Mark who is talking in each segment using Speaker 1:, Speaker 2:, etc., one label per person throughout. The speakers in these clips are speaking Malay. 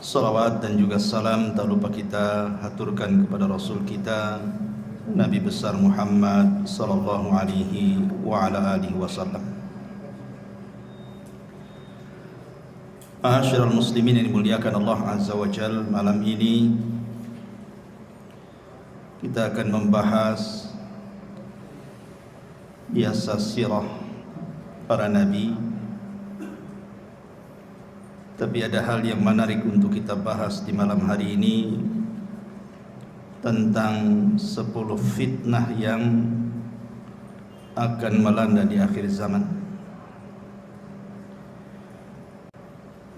Speaker 1: Salawat dan juga salam tak lupa kita haturkan kepada Rasul kita Nabi besar Muhammad sallallahu alaihi wa ala alihi wasallam. Ma'asyiral muslimin yang dimuliakan Allah Azza wa Jalla, malam ini kita akan membahas biasa sirah para nabi. Tapi ada hal yang menarik untuk kita bahas di malam hari ini tentang 10 fitnah yang akan melanda di akhir zaman.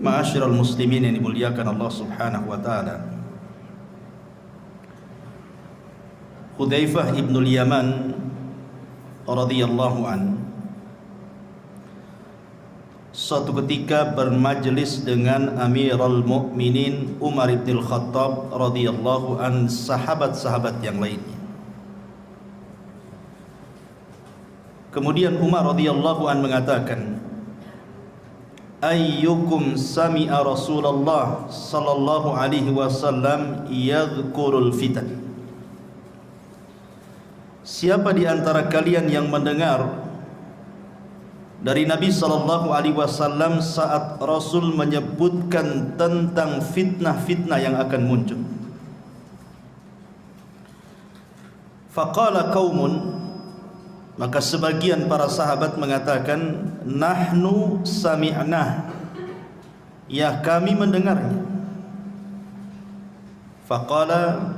Speaker 1: Ma'asyiral muslimin yang dimuliakan Allah Subhanahu wa taala. Hudzaifah ibn al-Yaman radhiyallahu anhu suatu ketika bermajlis dengan Amirul Mukminin Umar bin Khattab radhiyallahu an, sahabat-sahabat yang lainnya. Kemudian Umar radhiyallahu an mengatakan, ayyukum sami'a Rasulullah sallallahu alaihi wasallam yadhkurul fitan. Siapa di antara kalian yang mendengar dari Nabi sallallahu alaihi wasallam saat Rasul menyebutkan tentang fitnah-fitnah yang akan muncul? Faqala qaumun, maka sebagian para sahabat mengatakan, nahnu sami'na, ya kami mendengarnya. Faqala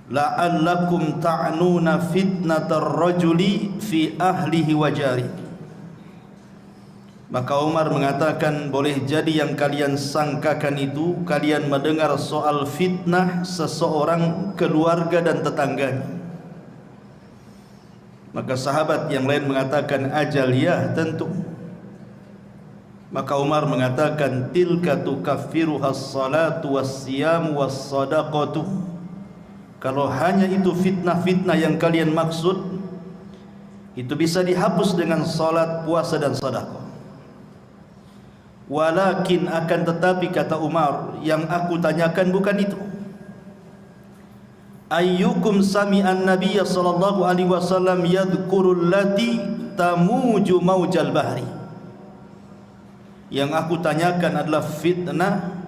Speaker 1: la'allakum ta'nuna fitnatar rajuli fi ahlihi wa jari. Maka Umar mengatakan, boleh jadi yang kalian sangkakan itu kalian mendengar soal fitnah seseorang, keluarga dan tetangganya. Maka sahabat yang lain mengatakan, ajal ya, tentu. Maka Umar mengatakan, tilka tukaffiruha as-salatu was-siyamu was-sadaqatu. Kalau hanya itu fitnah-fitnah yang kalian maksud, itu bisa dihapus dengan salat, puasa dan sedekah. Walakin, akan tetapi, kata Umar, yang aku tanyakan bukan itu. Ayyukum sami'an nabiyya sallallahu alaihi wasallam yadhkurul lati tamuju maujal bahri. Yang aku tanyakan adalah fitnah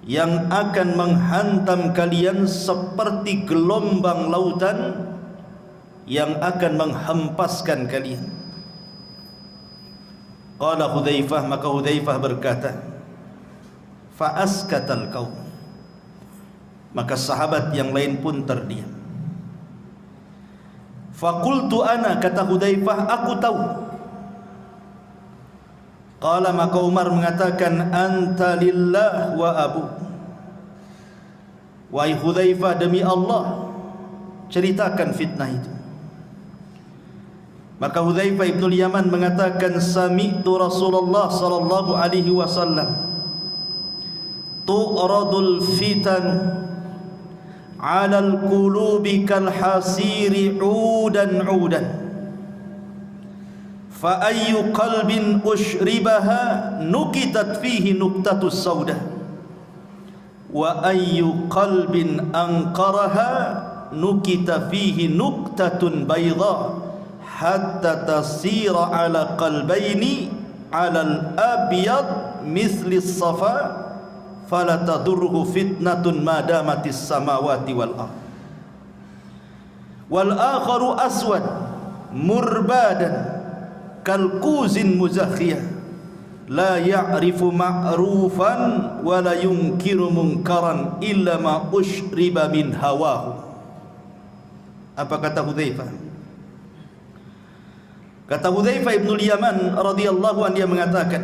Speaker 1: yang akan menghantam kalian seperti gelombang lautan yang akan menghempaskan kalian. Qala Hudzaifah, maka Hudzaifah berkata, fa askatal qaum, maka sahabat yang lain pun terdiam. Faqultu ana, kata Hudzaifah, aku tahu. Qala, maka Umar mengatakan, anta lillah wa abu. Wahai Hudzaifah, demi Allah, ceritakan fitnah itu. Maka Hudzaifah ibn al-Yaman mengatakan, sami'tu Rasulullah sallallahu alaihi wasallam tu'radul fitan 'alal qulubi kal hasiri 'udan 'udan. Fa ayyu qalbin ushribaha nukitat fihi nuktatus sauda, wa ayyu qalbin anqaraha nukita fihi nuktatun bayda, hatta tasira ala qalbaini ala al-abyad misli as-safa fala tadurruhu fitnatun ma damatis samawati wal ardh. Wal akharu aswad murbadan kalkuzin muzakhiyah la ya'rifu ma'rufan wa la yunkiru munkaran illa ma ushriba min hawahu. Apa kata Hudzaifah? Kata Hudzaifah ibn al-Yaman radhiyallahu anhu, dia mengatakan,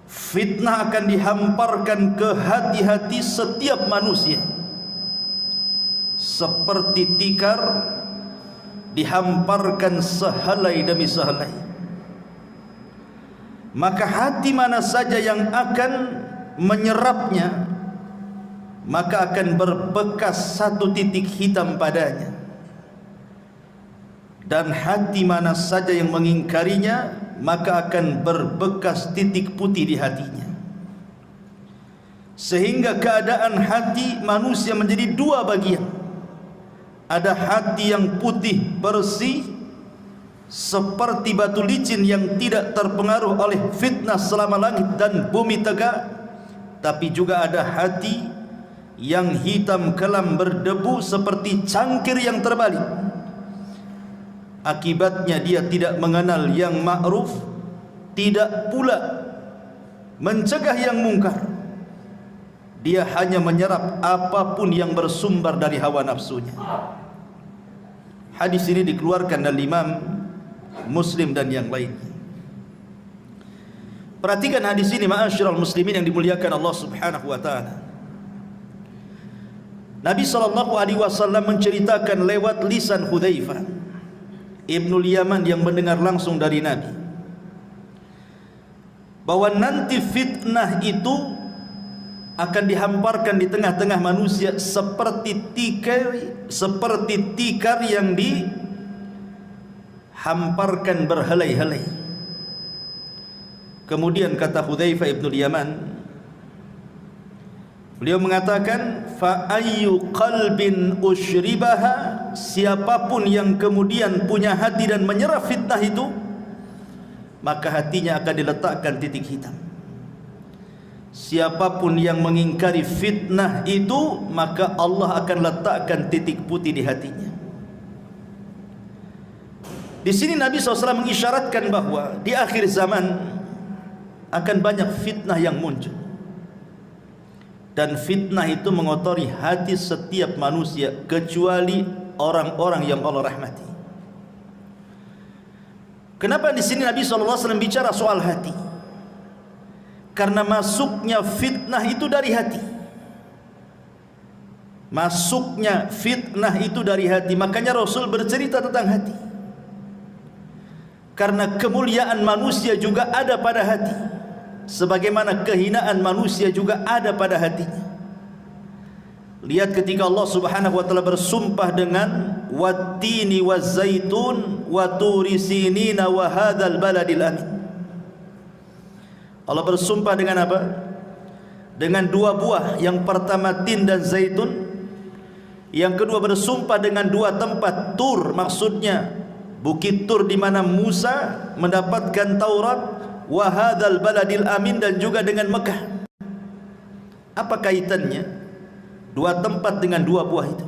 Speaker 1: fitnah akan dihamparkan ke hati-hati setiap manusia seperti tikar dihamparkan sehelai demi sehelai. Maka hati mana saja yang akan menyerapnya, maka akan berbekas satu titik hitam padanya. Dan hati mana saja yang mengingkarinya, maka akan berbekas titik putih di hatinya. sehingga keadaan hati manusia menjadi dua bagian. Ada hati yang putih bersih seperti batu licin yang tidak terpengaruh oleh fitnah selama langit dan bumi tegak, tapi juga ada hati yang hitam kelam berdebu seperti cangkir yang terbalik. Akibatnya dia tidak mengenal yang ma'ruf, tidak pula mencegah yang mungkar. Dia hanya menyerap apapun yang bersumber dari hawa nafsunya. Hadis ini dikeluarkan oleh Imam Muslim dan yang lain. Perhatikan hadis ini ma'asyiral muslimin yang dimuliakan Allah Subhanahu wa taala. Nabi SAW menceritakan lewat lisan Hudzaifah Ibnul Yaman yang mendengar langsung dari Nabi, bahwa nanti fitnah itu akan dihamparkan di tengah-tengah manusia seperti tikar yang dihamparkan berhelai-helai. Kemudian kata Hudzaifah Ibnul Yaman, beliau mengatakan, fa ayyu qalbin usyribaha, siapapun yang kemudian punya hati dan menyerap fitnah itu, maka hatinya akan diletakkan titik hitam. Siapapun yang mengingkari fitnah itu, maka Allah akan letakkan titik putih di hatinya. Di sini Nabi SAW mengisyaratkan bahwa di akhir zaman akan banyak fitnah yang muncul, dan fitnah itu mengotori hati setiap manusia kecuali orang-orang yang Allah rahmati. Kenapa di sini Nabi SAW bicara soal hati? Karena masuknya fitnah itu dari hati. Masuknya fitnah itu dari hati. Makanya Rasul bercerita tentang hati. Karena kemuliaan manusia juga ada pada hati, sebagaimana kehinaan manusia juga ada pada hatinya. Lihat ketika Allah Subhanahu wa taala bersumpah dengan wattini wazzaitun wa turi sinina wa hadzal baladil amin. Allah bersumpah dengan apa? Dengan dua buah. Yang pertama tin dan zaitun. Yang kedua bersumpah dengan dua tempat, Tur, maksudnya bukit Tur di mana Musa mendapatkan Taurat, wa hadzal baladil amin, dan juga dengan Mekah. Apa kaitannya dua tempat dengan dua buah itu?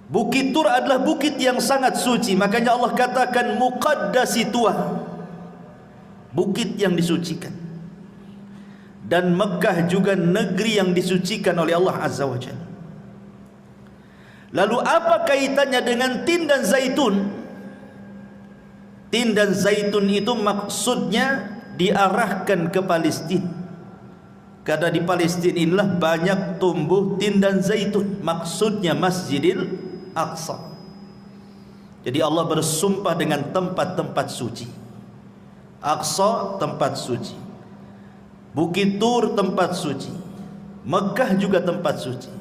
Speaker 1: Bukit Tur adalah bukit yang sangat suci, makanya Allah katakan muqaddasi tuah, bukit yang disucikan. Dan Mekah juga negeri yang disucikan oleh Allah Azza wa Jalla. Lalu apa kaitannya dengan tin dan zaitun? Tin dan zaitun itu maksudnya diarahkan ke Palestina, karena di Palestina inilah banyak tumbuh tin dan zaitun, maksudnya Masjidil Aqsa. Jadi Allah bersumpah dengan tempat-tempat suci. Aqsa tempat suci, Bukit Tur tempat suci, Mekah juga tempat suci.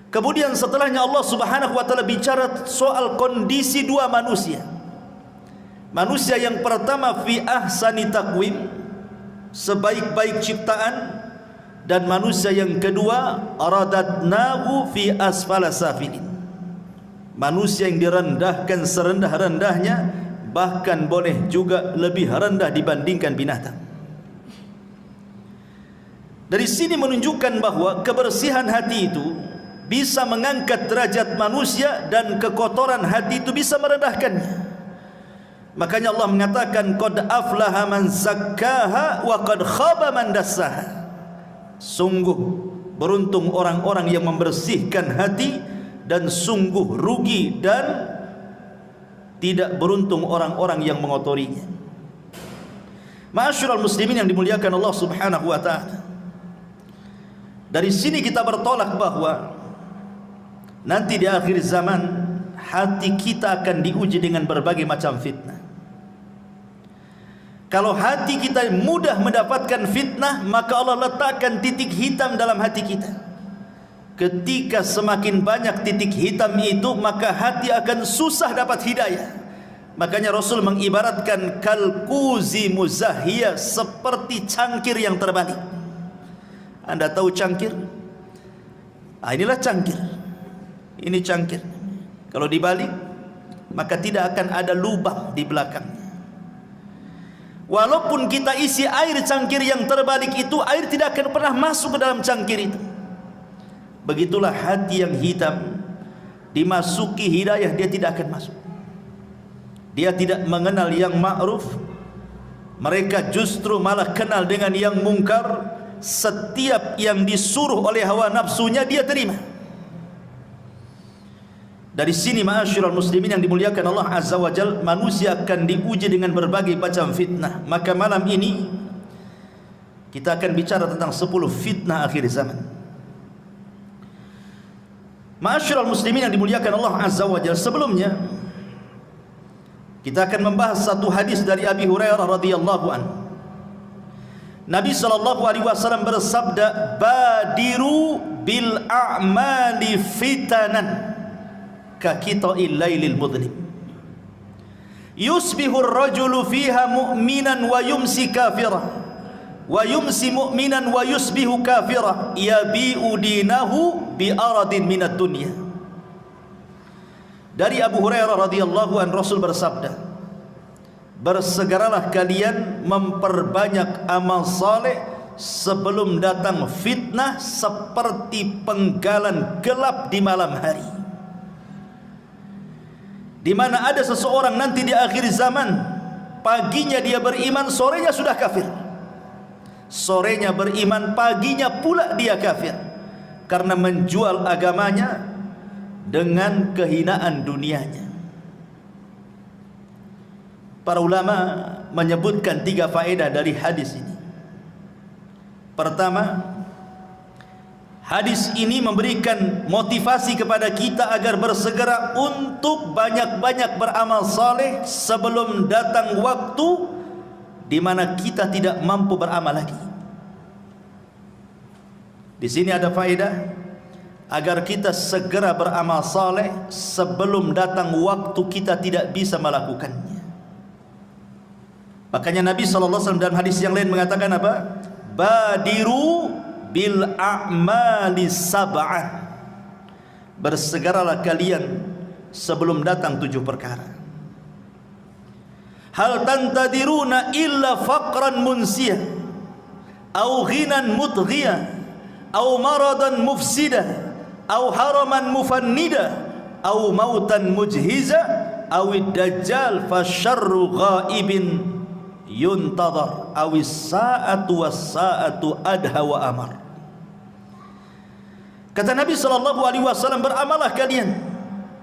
Speaker 1: Kemudian setelahnya Allah Subhanahu wa taala bicara soal kondisi dua manusia. Manusia yang pertama fi ahsani taqwim, sebaik-baik ciptaan, dan manusia yang kedua aradatnahu fi asfala safilin, manusia yang direndahkan serendah-rendahnya, bahkan boleh juga lebih rendah dibandingkan binatang. Dari sini menunjukkan bahwa kebersihan hati itu bisa mengangkat derajat manusia, dan kekotoran hati itu bisa merendahkannya. Makanya Allah mengatakan qad aflaha man zakkaha wa qad khaba man dassaha. Sungguh beruntung orang-orang yang membersihkan hati, dan sungguh rugi dan tidak beruntung orang-orang yang mengotorinya. Ma'asyiral muslimin yang dimuliakan Allah Subhanahu wa taala, dari sini kita bertolak bahwa nanti di akhir zaman hati kita akan diuji dengan berbagai macam fitnah. Kalau hati kita mudah mendapatkan fitnah, maka Allah letakkan titik hitam dalam hati kita. Ketika semakin banyak titik hitam itu, maka hati akan susah dapat hidayah. Makanya Rasul mengibaratkan kalkuzi muzahiyah, seperti cangkir yang terbalik. Anda tahu cangkir? Inilah cangkir. Ini cangkir. Kalau dibalik, maka tidak akan ada lubang di belakangnya. Walaupun kita isi air cangkir yang terbalik itu, air tidak akan pernah masuk ke dalam cangkir itu. Begitulah hati yang hitam, dimasuki hidayah dia tidak akan masuk. Dia tidak mengenal yang ma'ruf, mereka justru malah kenal dengan yang mungkar. Setiap yang disuruh oleh hawa nafsunya dia terima. Dari sini ma'asyiral muslimin yang dimuliakan Allah Azza wa Jalla, manusia akan diuji dengan berbagai macam fitnah. Maka malam ini kita akan bicara tentang 10 fitnah akhir zaman. Ma'asyiral muslimin yang dimuliakan Allah Azza wa Jalla, sebelumnya kita akan membahas satu hadis dari Abi Hurairah radhiyallahu anhu. Nabi sallallahu alaihi wasallam bersabda, "Badiru bil a'mali fitanan ka qita'il lailil mudlim. Yusbihu ar-rajulu fiha mu'minan wa yumsi kafira, wa yumsi mu'minan wa yusbihu kafira, yabi'u dinahu bi aradin minad dunya." Dari Abu Hurairah radhiyallahu anhu, Rasul bersabda, "Bersegeralah kalian memperbanyak amal saleh sebelum datang fitnah seperti penggalan gelap di malam hari." Di mana ada seseorang nanti di akhir zaman, paginya dia beriman, sorenya sudah kafir. Sorenya beriman, paginya pula dia kafir, karena menjual agamanya dengan kehinaan dunianya. Para ulama menyebutkan 3 faedah dari hadis ini. Pertama, hadis ini memberikan motivasi kepada kita agar bersegera untuk banyak-banyak beramal saleh sebelum datang waktu di mana kita tidak mampu beramal lagi. Di sini ada faedah agar kita segera beramal saleh sebelum datang waktu kita tidak bisa melakukannya. Makanya Nabi SAW dalam hadis yang lain mengatakan apa? Badiru bil a'mali sab'ah. Bersegeralah kalian sebelum datang 7 perkara. Hal tantadiruna illa faqran munsiyah, au ghinan mutghiyah, au maradan mufsidah, au haraman mufannida, au mautan mujhiza, au dajjal fasyarru ghaibin yuntadhar, awis sa'atu was sa'atu adha wa amar. Kata Nabi sallallahu alaihi wasallam, beramalah kalian,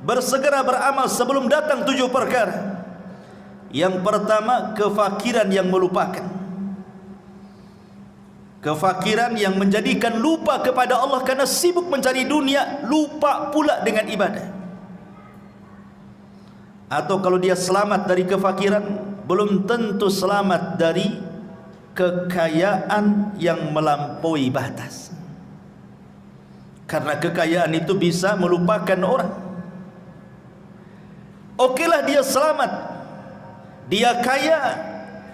Speaker 1: bersegera beramal sebelum datang 7 perkara. Yang pertama, kefakiran yang melupakan. Kefakiran yang menjadikan lupa kepada Allah karena sibuk mencari dunia, lupa pula dengan ibadah. Atau kalau dia selamat dari kefakiran, belum tentu selamat dari kekayaan yang melampaui batas. Karena kekayaan itu bisa melupakan orang. Okelah dia selamat, dia kaya,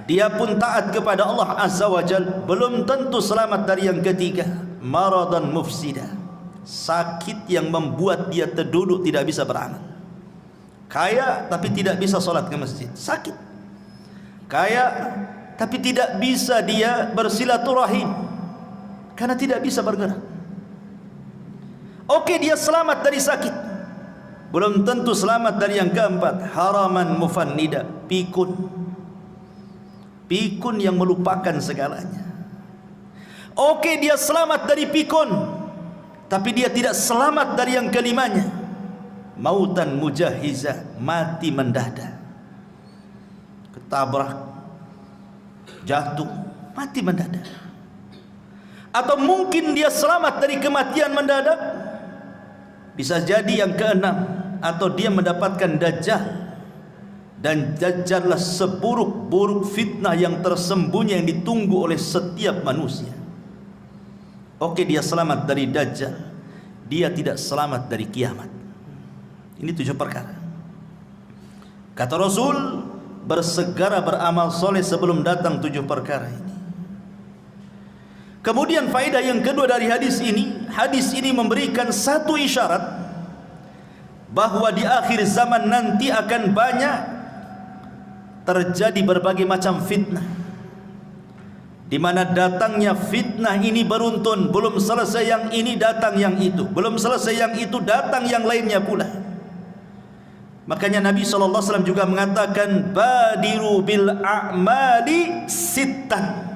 Speaker 1: dia pun taat kepada Allah Azza wa Jalla, belum tentu selamat dari yang ketiga, maradan mufsida, sakit yang membuat dia terduduk tidak bisa beramal. Kaya tapi tidak bisa sholat ke masjid, sakit. Kaya tapi tidak bisa dia bersilaturahim karena tidak bisa bergerak. Oke, dia selamat dari sakit, belum tentu selamat dari yang keempat, haraman mufannida, pikun. Pikun yang melupakan segalanya. Oke, dia selamat dari pikun, tapi dia tidak selamat dari yang kelimanya, mautan mujahiza, mati mendadak. Ketabrak, jatuh, mati mendadak. Atau mungkin dia selamat dari kematian mendadak, bisa jadi yang keenam, atau dia mendapatkan dajjal. Dan dajjallah seburuk-buruk fitnah yang tersembunyi yang ditunggu oleh setiap manusia. Oke, dia selamat dari dajjal, dia tidak selamat dari kiamat. Ini 7 perkara. Kata Rasul, bersegera beramal soleh sebelum datang 7 perkara ini. Kemudian faedah yang kedua dari hadis ini memberikan satu isyarat bahwa di akhir zaman nanti akan banyak terjadi berbagai macam fitnah, di mana datangnya fitnah ini beruntun, belum selesai yang ini datang yang itu, belum selesai yang itu datang yang lainnya pula. Makanya Nabi SAW juga mengatakan, badiru bil a'mali sittah,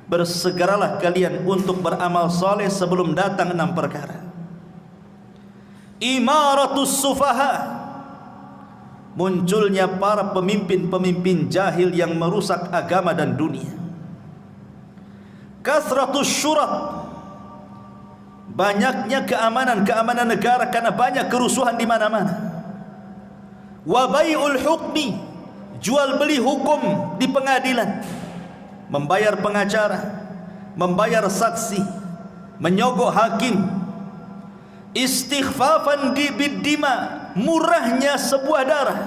Speaker 1: bersegeralah kalian untuk beramal soleh sebelum datang 6 perkara. Imaratus sufaha, munculnya para pemimpin-pemimpin jahil yang merusak agama dan dunia. Kasratus syurat, banyaknya keamanan negara karena banyak kerusuhan di mana-mana. Wa bai'ul hukmi, jual beli hukum di pengadilan, membayar pengacara, membayar saksi, menyogok hakim. Istighfafan biddima, murahnya sebuah darah,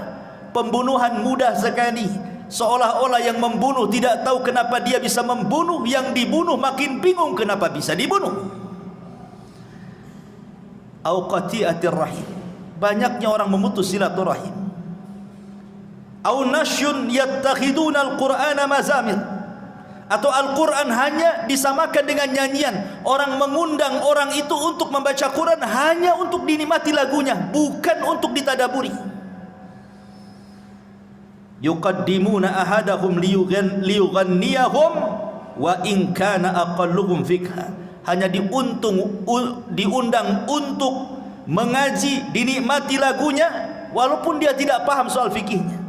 Speaker 1: pembunuhan mudah sekali, seolah-olah yang membunuh tidak tahu kenapa dia bisa membunuh, yang dibunuh makin bingung kenapa bisa dibunuh. Au qati'atir rahim, banyaknya orang memutus silaturahim. Au nasyun yattakhiduna al-Qur'ana mazamir, atau Al-Quran hanya disamakan dengan nyanyian. Orang mengundang orang itu untuk membaca Quran hanya untuk dinikmati lagunya, bukan untuk ditadaburi. Yuqaddimuna ahadahum liyughanniyahum wa in kana aqalluhum fikha, hanya diundang untuk mengaji, dinikmati lagunya walaupun dia tidak paham soal fikihnya.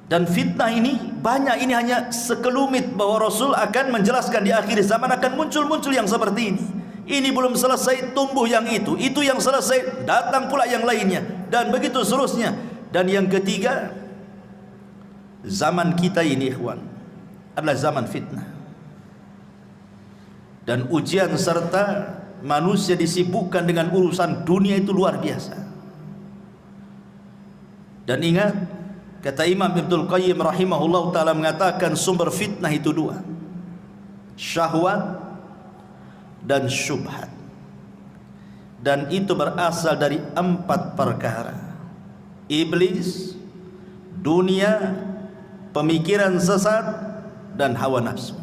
Speaker 1: Dan fitnah ini banyak, ini hanya sekelumit bahwa Rasul akan menjelaskan di akhir zaman akan muncul yang seperti ini. Ini belum selesai, tumbuh yang itu yang selesai, datang pula yang lainnya, dan begitu seterusnya. Dan yang ketiga, zaman kita ini ikhwan adalah zaman fitnah dan ujian, serta manusia disibukkan dengan urusan dunia itu luar biasa. Dan ingat, kata Imam Ibnul Qayyim rahimahullah ta'ala mengatakan sumber fitnah itu 2, syahwat dan syubhat, dan itu berasal dari 4 perkara: iblis, dunia, pemikiran sesat, dan hawa nafsu.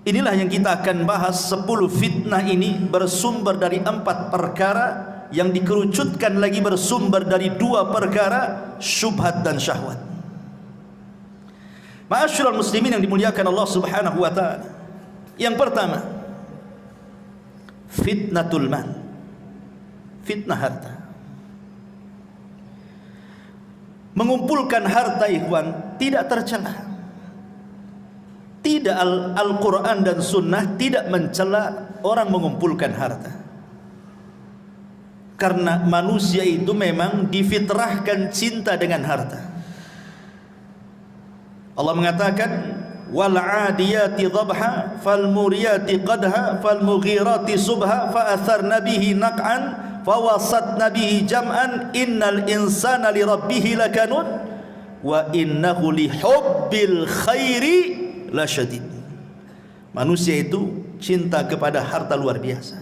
Speaker 1: Inilah yang kita akan bahas. 10 fitnah ini bersumber dari 4 perkara, yang dikerucutkan lagi bersumber dari 2 perkara, syubhat dan syahwat. Ma'asyiral muslimin yang dimuliakan Allah Subhanahu wa taala. Yang pertama, fitnatul mal, fitnah harta. Mengumpulkan harta ikhwan tidak tercela. Tidak, Al-Quran dan Sunnah tidak mencela orang mengumpulkan harta, karena manusia itu memang difitrahkan cinta dengan harta. Allah mengatakan, wal 'adiyati dhabha fal muriyati qadha fal mughirati subha fa atharna bihi naq'an fa wasatna bihi jam'an innal insana li rabbih lakanud wa innahu li hubbil khairi lasyadid. Manusia itu cinta kepada harta luar biasa.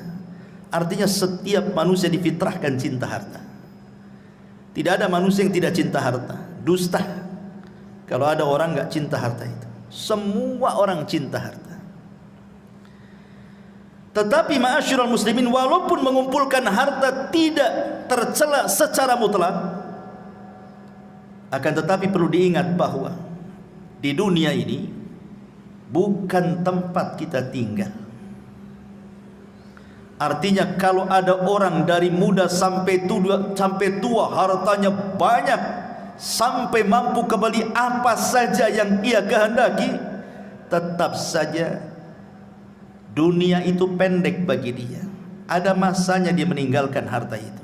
Speaker 1: Artinya setiap manusia difitrahkan cinta harta. Tidak ada manusia yang tidak cinta harta. Dusta kalau ada orang enggak cinta harta itu. Semua orang cinta harta. Tetapi ma'asyiral muslimin, walaupun mengumpulkan harta tidak tercela secara mutlak, akan tetapi perlu diingat bahwa di dunia ini bukan tempat kita tinggal. Artinya kalau ada orang dari muda sampai tua hartanya banyak, sampai mampu kembali apa saja yang ia kehendaki, tetap saja dunia itu pendek bagi dia. Ada masanya dia meninggalkan harta itu.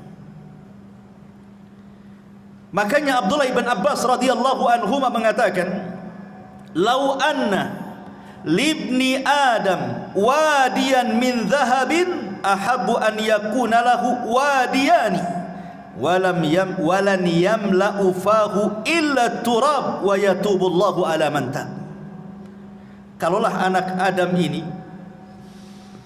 Speaker 1: Makanya Abdullah ibn Abbas radhiyallahu anhu mengatakan, "Lau anna libni Adam wadiyan min dhahabin ahabbu an yakuna lahu wadiyani walan yamla'u fahu illa turab wa yatubullahu ala man tab." Kalaulah anak Adam ini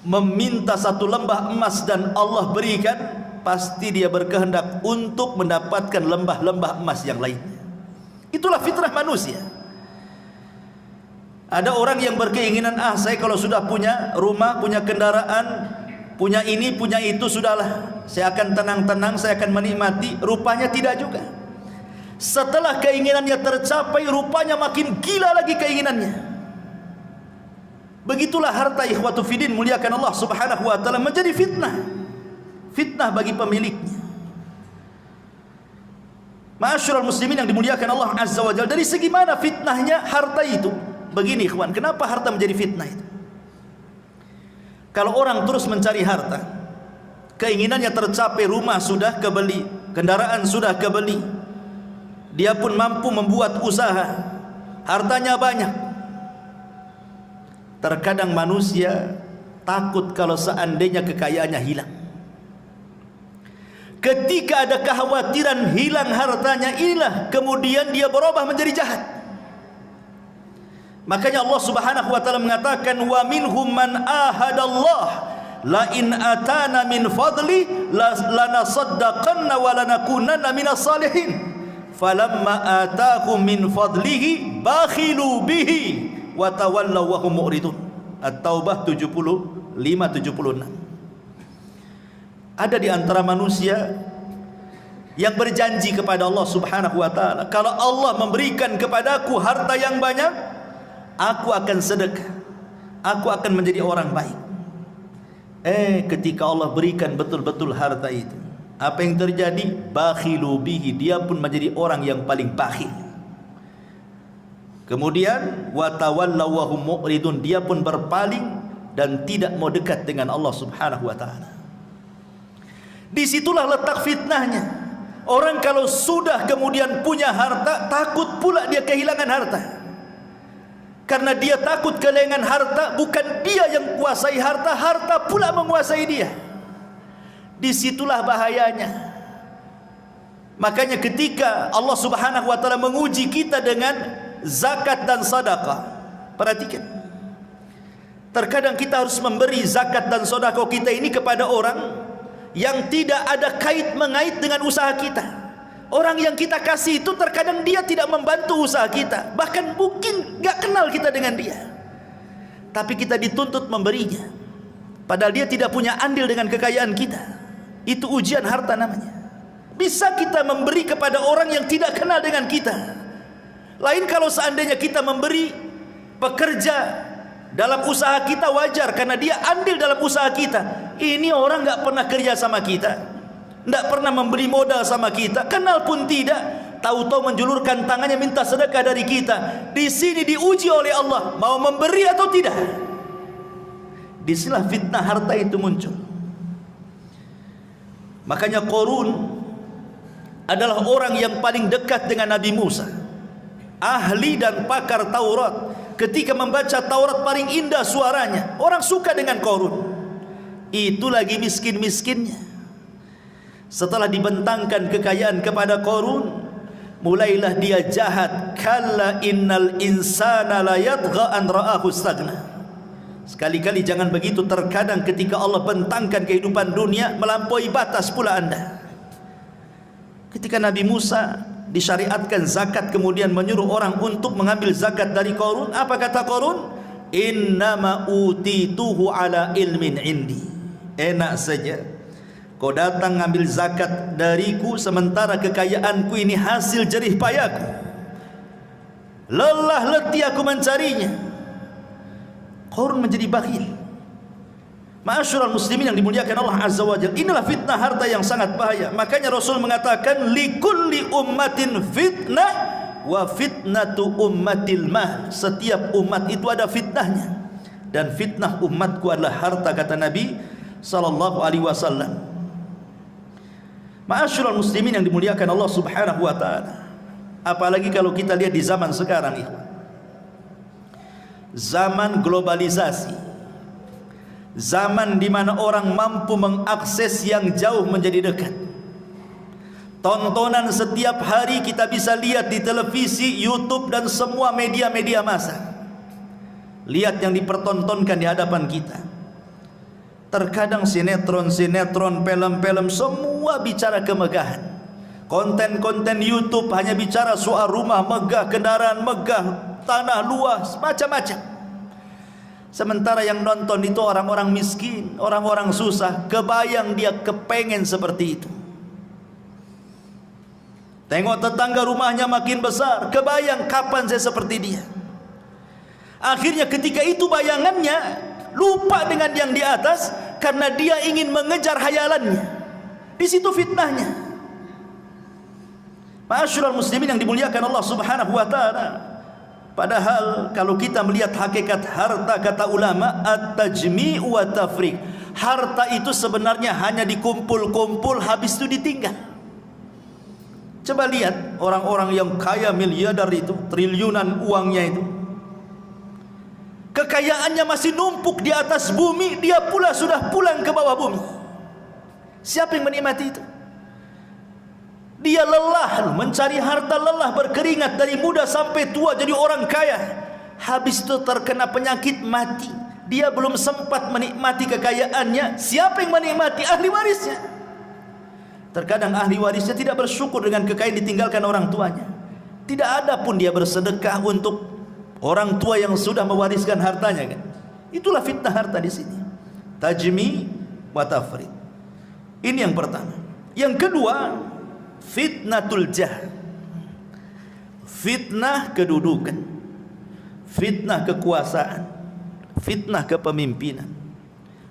Speaker 1: meminta satu lembah emas dan Allah berikan, pasti dia berkehendak untuk mendapatkan lembah-lembah emas yang lainnya. Itulah fitrah manusia. Ada orang yang berkeinginan, saya kalau sudah punya rumah, punya kendaraan, punya ini, punya itu, sudahlah, saya akan tenang-tenang, saya akan menikmati. Rupanya tidak juga. Setelah keinginannya tercapai, rupanya makin gila lagi keinginannya. Begitulah harta, ikhwatu fiddin, muliakan Allah subhanahu wa ta'ala, menjadi fitnah. Fitnah bagi pemiliknya. Ma'asyiral muslimin yang dimuliakan Allah azza wa jalla, dari segi mana fitnahnya harta itu? Begini ikhwan, kenapa harta menjadi fitnah itu? Kalau orang terus mencari harta, keinginannya tercapai, rumah sudah kebeli, kendaraan sudah kebeli, dia pun mampu membuat usaha, hartanya banyak. Terkadang manusia takut kalau seandainya kekayaannya hilang. Ketika ada kekhawatiran hilang hartanya, inilah kemudian dia berubah menjadi jahat. Makanya Allah subhanahu wa ta'ala mengatakan, wa minhum man ahadallah la in atana min fadli lanasaddaqanna wa lanakunanna minas salihin falamma atahum min fadlihi bakhilu bihi wa tawallaw wa hum mu'ridun. At-Taubah 75-76. Ada di antara manusia yang berjanji kepada Allah subhanahu wa ta'ala, kalau Allah memberikan kepadaku harta yang banyak, aku akan sedekah, aku akan menjadi orang baik. Ketika Allah berikan betul-betul harta itu, apa yang terjadi? Bakhilu bihi, dia pun menjadi orang yang paling bakhil. Kemudian wa tawallaw wa hum mu'ridun, dia pun berpaling dan tidak mau dekat dengan Allah subhanahu wa ta'ala. Disitulah letak fitnahnya. Orang kalau sudah kemudian punya harta, takut pula dia kehilangan harta. Karena dia takut kehilangan harta, bukan dia yang kuasai harta, harta pula menguasai dia. Disitulah bahayanya. Makanya ketika Allah subhanahu wa ta'ala menguji kita dengan zakat dan sedekah, perhatikan, terkadang kita harus memberi zakat dan sedekah kita ini kepada orang yang tidak ada kait mengait dengan usaha kita. Orang yang kita kasih itu terkadang dia tidak membantu usaha kita, bahkan mungkin gak kenal kita dengan dia, tapi kita dituntut memberinya, padahal dia tidak punya andil dengan kekayaan kita. Itu ujian harta namanya. Bisa kita memberi kepada orang yang tidak kenal dengan kita. Lain kalau seandainya kita memberi pekerja dalam usaha kita, wajar karena dia andil dalam usaha kita. Ini orang gak pernah kerja sama kita, gak pernah memberi modal sama kita, kenal pun tidak, tahu-tahu menjulurkan tangannya minta sedekah dari kita. Di sini diuji oleh Allah, mau memberi atau tidak. Disinilah fitnah harta itu muncul. Makanya Qarun adalah orang yang paling dekat dengan Nabi Musa, ahli dan pakar Taurat. Ketika membaca Taurat paling indah suaranya, orang suka dengan Qarun. Itu lagi miskin-miskinnya. Setelah dibentangkan kekayaan kepada Qarun, mulailah dia jahat. Kalla innal insana la yatgha an ra'ahu istaghna. Sekali-kali jangan begitu. Terkadang ketika Allah bentangkan kehidupan dunia, melampaui batas pula anda. Ketika Nabi Musa disyariatkan zakat, kemudian menyuruh orang untuk mengambil zakat dari Qarun, apa kata Qarun? Innama utituhu ala ilmin indi. Enak saja kau datang ngambil zakat dariku, sementara kekayaanku ini hasil jerih payahku, lelah letih aku mencarinya. Qarun menjadi bakhil. Ma'asyiral muslimin yang dimuliakan Allah azza wa jalla, inilah fitnah harta yang sangat bahaya. Makanya Rasul mengatakan, likulli ummatin fitnah wa fitnatu ummatil mal. Setiap umat itu ada fitnahnya, dan fitnah umatku adalah harta, kata Nabi sallallahu alaihi wasallam. Ma'asyiral muslimin yang dimuliakan Allah subhanahu wa ta'ala, apalagi kalau kita lihat di zaman sekarang ini, zaman globalisasi, zaman di mana orang mampu mengakses yang jauh menjadi dekat. Tontonan setiap hari kita bisa lihat di televisi, YouTube dan semua media-media massa. Lihat yang dipertontonkan di hadapan kita. Terkadang sinetron-sinetron, film-film, semua bicara kemegahan. Konten-konten YouTube hanya bicara soal rumah megah, kendaraan megah, tanah luas, macam-macam. Sementara yang nonton itu orang-orang miskin, orang-orang susah. Kebayang dia kepengen seperti itu. Tengok tetangga rumahnya makin besar, kebayang kapan saya seperti dia. Akhirnya ketika itu bayangannya lupa dengan yang di atas, karena dia ingin mengejar hayalannya. Di situ fitnahnya. Ma'asyiral muslimin yang dimuliakan Allah Subhanahu wa taala. Padahal kalau kita melihat hakikat harta, kata ulama, at-tajmi' wa tafriq. Harta itu sebenarnya hanya dikumpul-kumpul, habis itu ditinggal. Coba lihat orang-orang yang kaya miliarder itu, triliunan uangnya itu, kekayaannya masih numpuk di atas bumi, dia pula sudah pulang ke bawah bumi. Siapa yang menikmati itu? Dia lelah mencari harta, lelah berkeringat dari muda sampai tua jadi orang kaya. Habis itu terkena penyakit, mati. Dia belum sempat menikmati kekayaannya. Siapa yang menikmati? Ahli warisnya. Terkadang ahli warisnya tidak bersyukur dengan kekayaan ditinggalkan orang tuanya. Tidak ada pun dia bersedekah untuk orang tua yang sudah mewariskan hartanya, kan? Itulah fitnah harta di sini. Tajmi wa tafriq. Ini yang pertama. Yang kedua, fitnatul jah. Fitnah kedudukan, fitnah kekuasaan, fitnah kepemimpinan,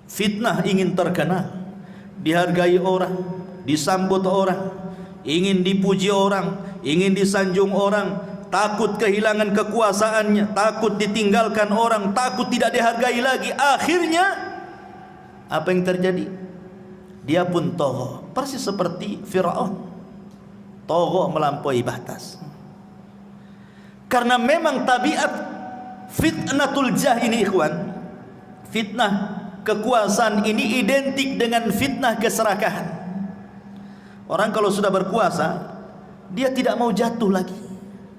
Speaker 1: fitnah ingin terkenal, dihargai orang, disambut orang, ingin dipuji orang, ingin disanjung orang, takut kehilangan kekuasaannya, takut ditinggalkan orang, takut tidak dihargai lagi. Akhirnya apa yang terjadi? Dia pun tagha, persis seperti Firaun, tagha melampaui batas. Karena memang tabiat fitnatul jah ini, ikhwan, fitnah kekuasaan ini identik dengan fitnah keserakahan. Orang kalau sudah berkuasa, dia tidak mau jatuh lagi.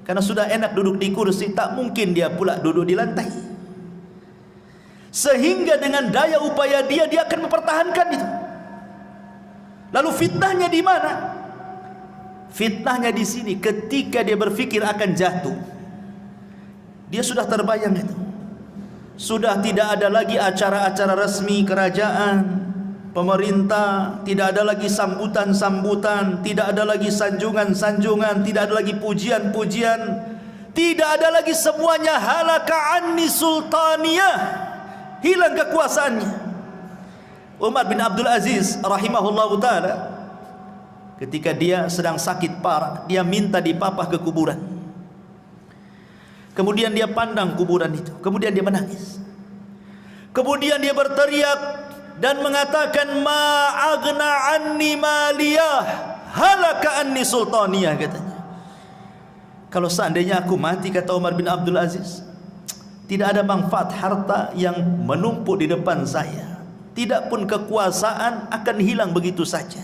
Speaker 1: Karena sudah enak duduk di kursi, tak mungkin dia pula duduk di lantai. Sehingga dengan daya upaya dia akan mempertahankan itu. Lalu fitnahnya di mana? Fitnahnya di sini, ketika dia berpikir akan jatuh, dia sudah terbayang itu. Sudah tidak ada lagi acara-acara resmi kerajaan, pemerintah, tidak ada lagi sambutan-sambutan, tidak ada lagi sanjungan-sanjungan, tidak ada lagi pujian-pujian, tidak ada lagi semuanya. Halaka anni sultaniyah, hilang kekuasaannya. Umar bin Abdul Aziz rahimahullahu ta'ala, ketika dia sedang sakit parah, dia minta dipapah ke kuburan. Kemudian dia pandang kuburan itu, kemudian dia menangis. Kemudian dia berteriak dan mengatakan, ma aghna anni maliyah, halaka anni sultaniyah, katanya. Kalau seandainya aku mati, kata Umar bin Abdul Aziz, tidak ada manfaat harta yang menumpuk di depan saya. Tidak pun kekuasaan akan hilang begitu saja.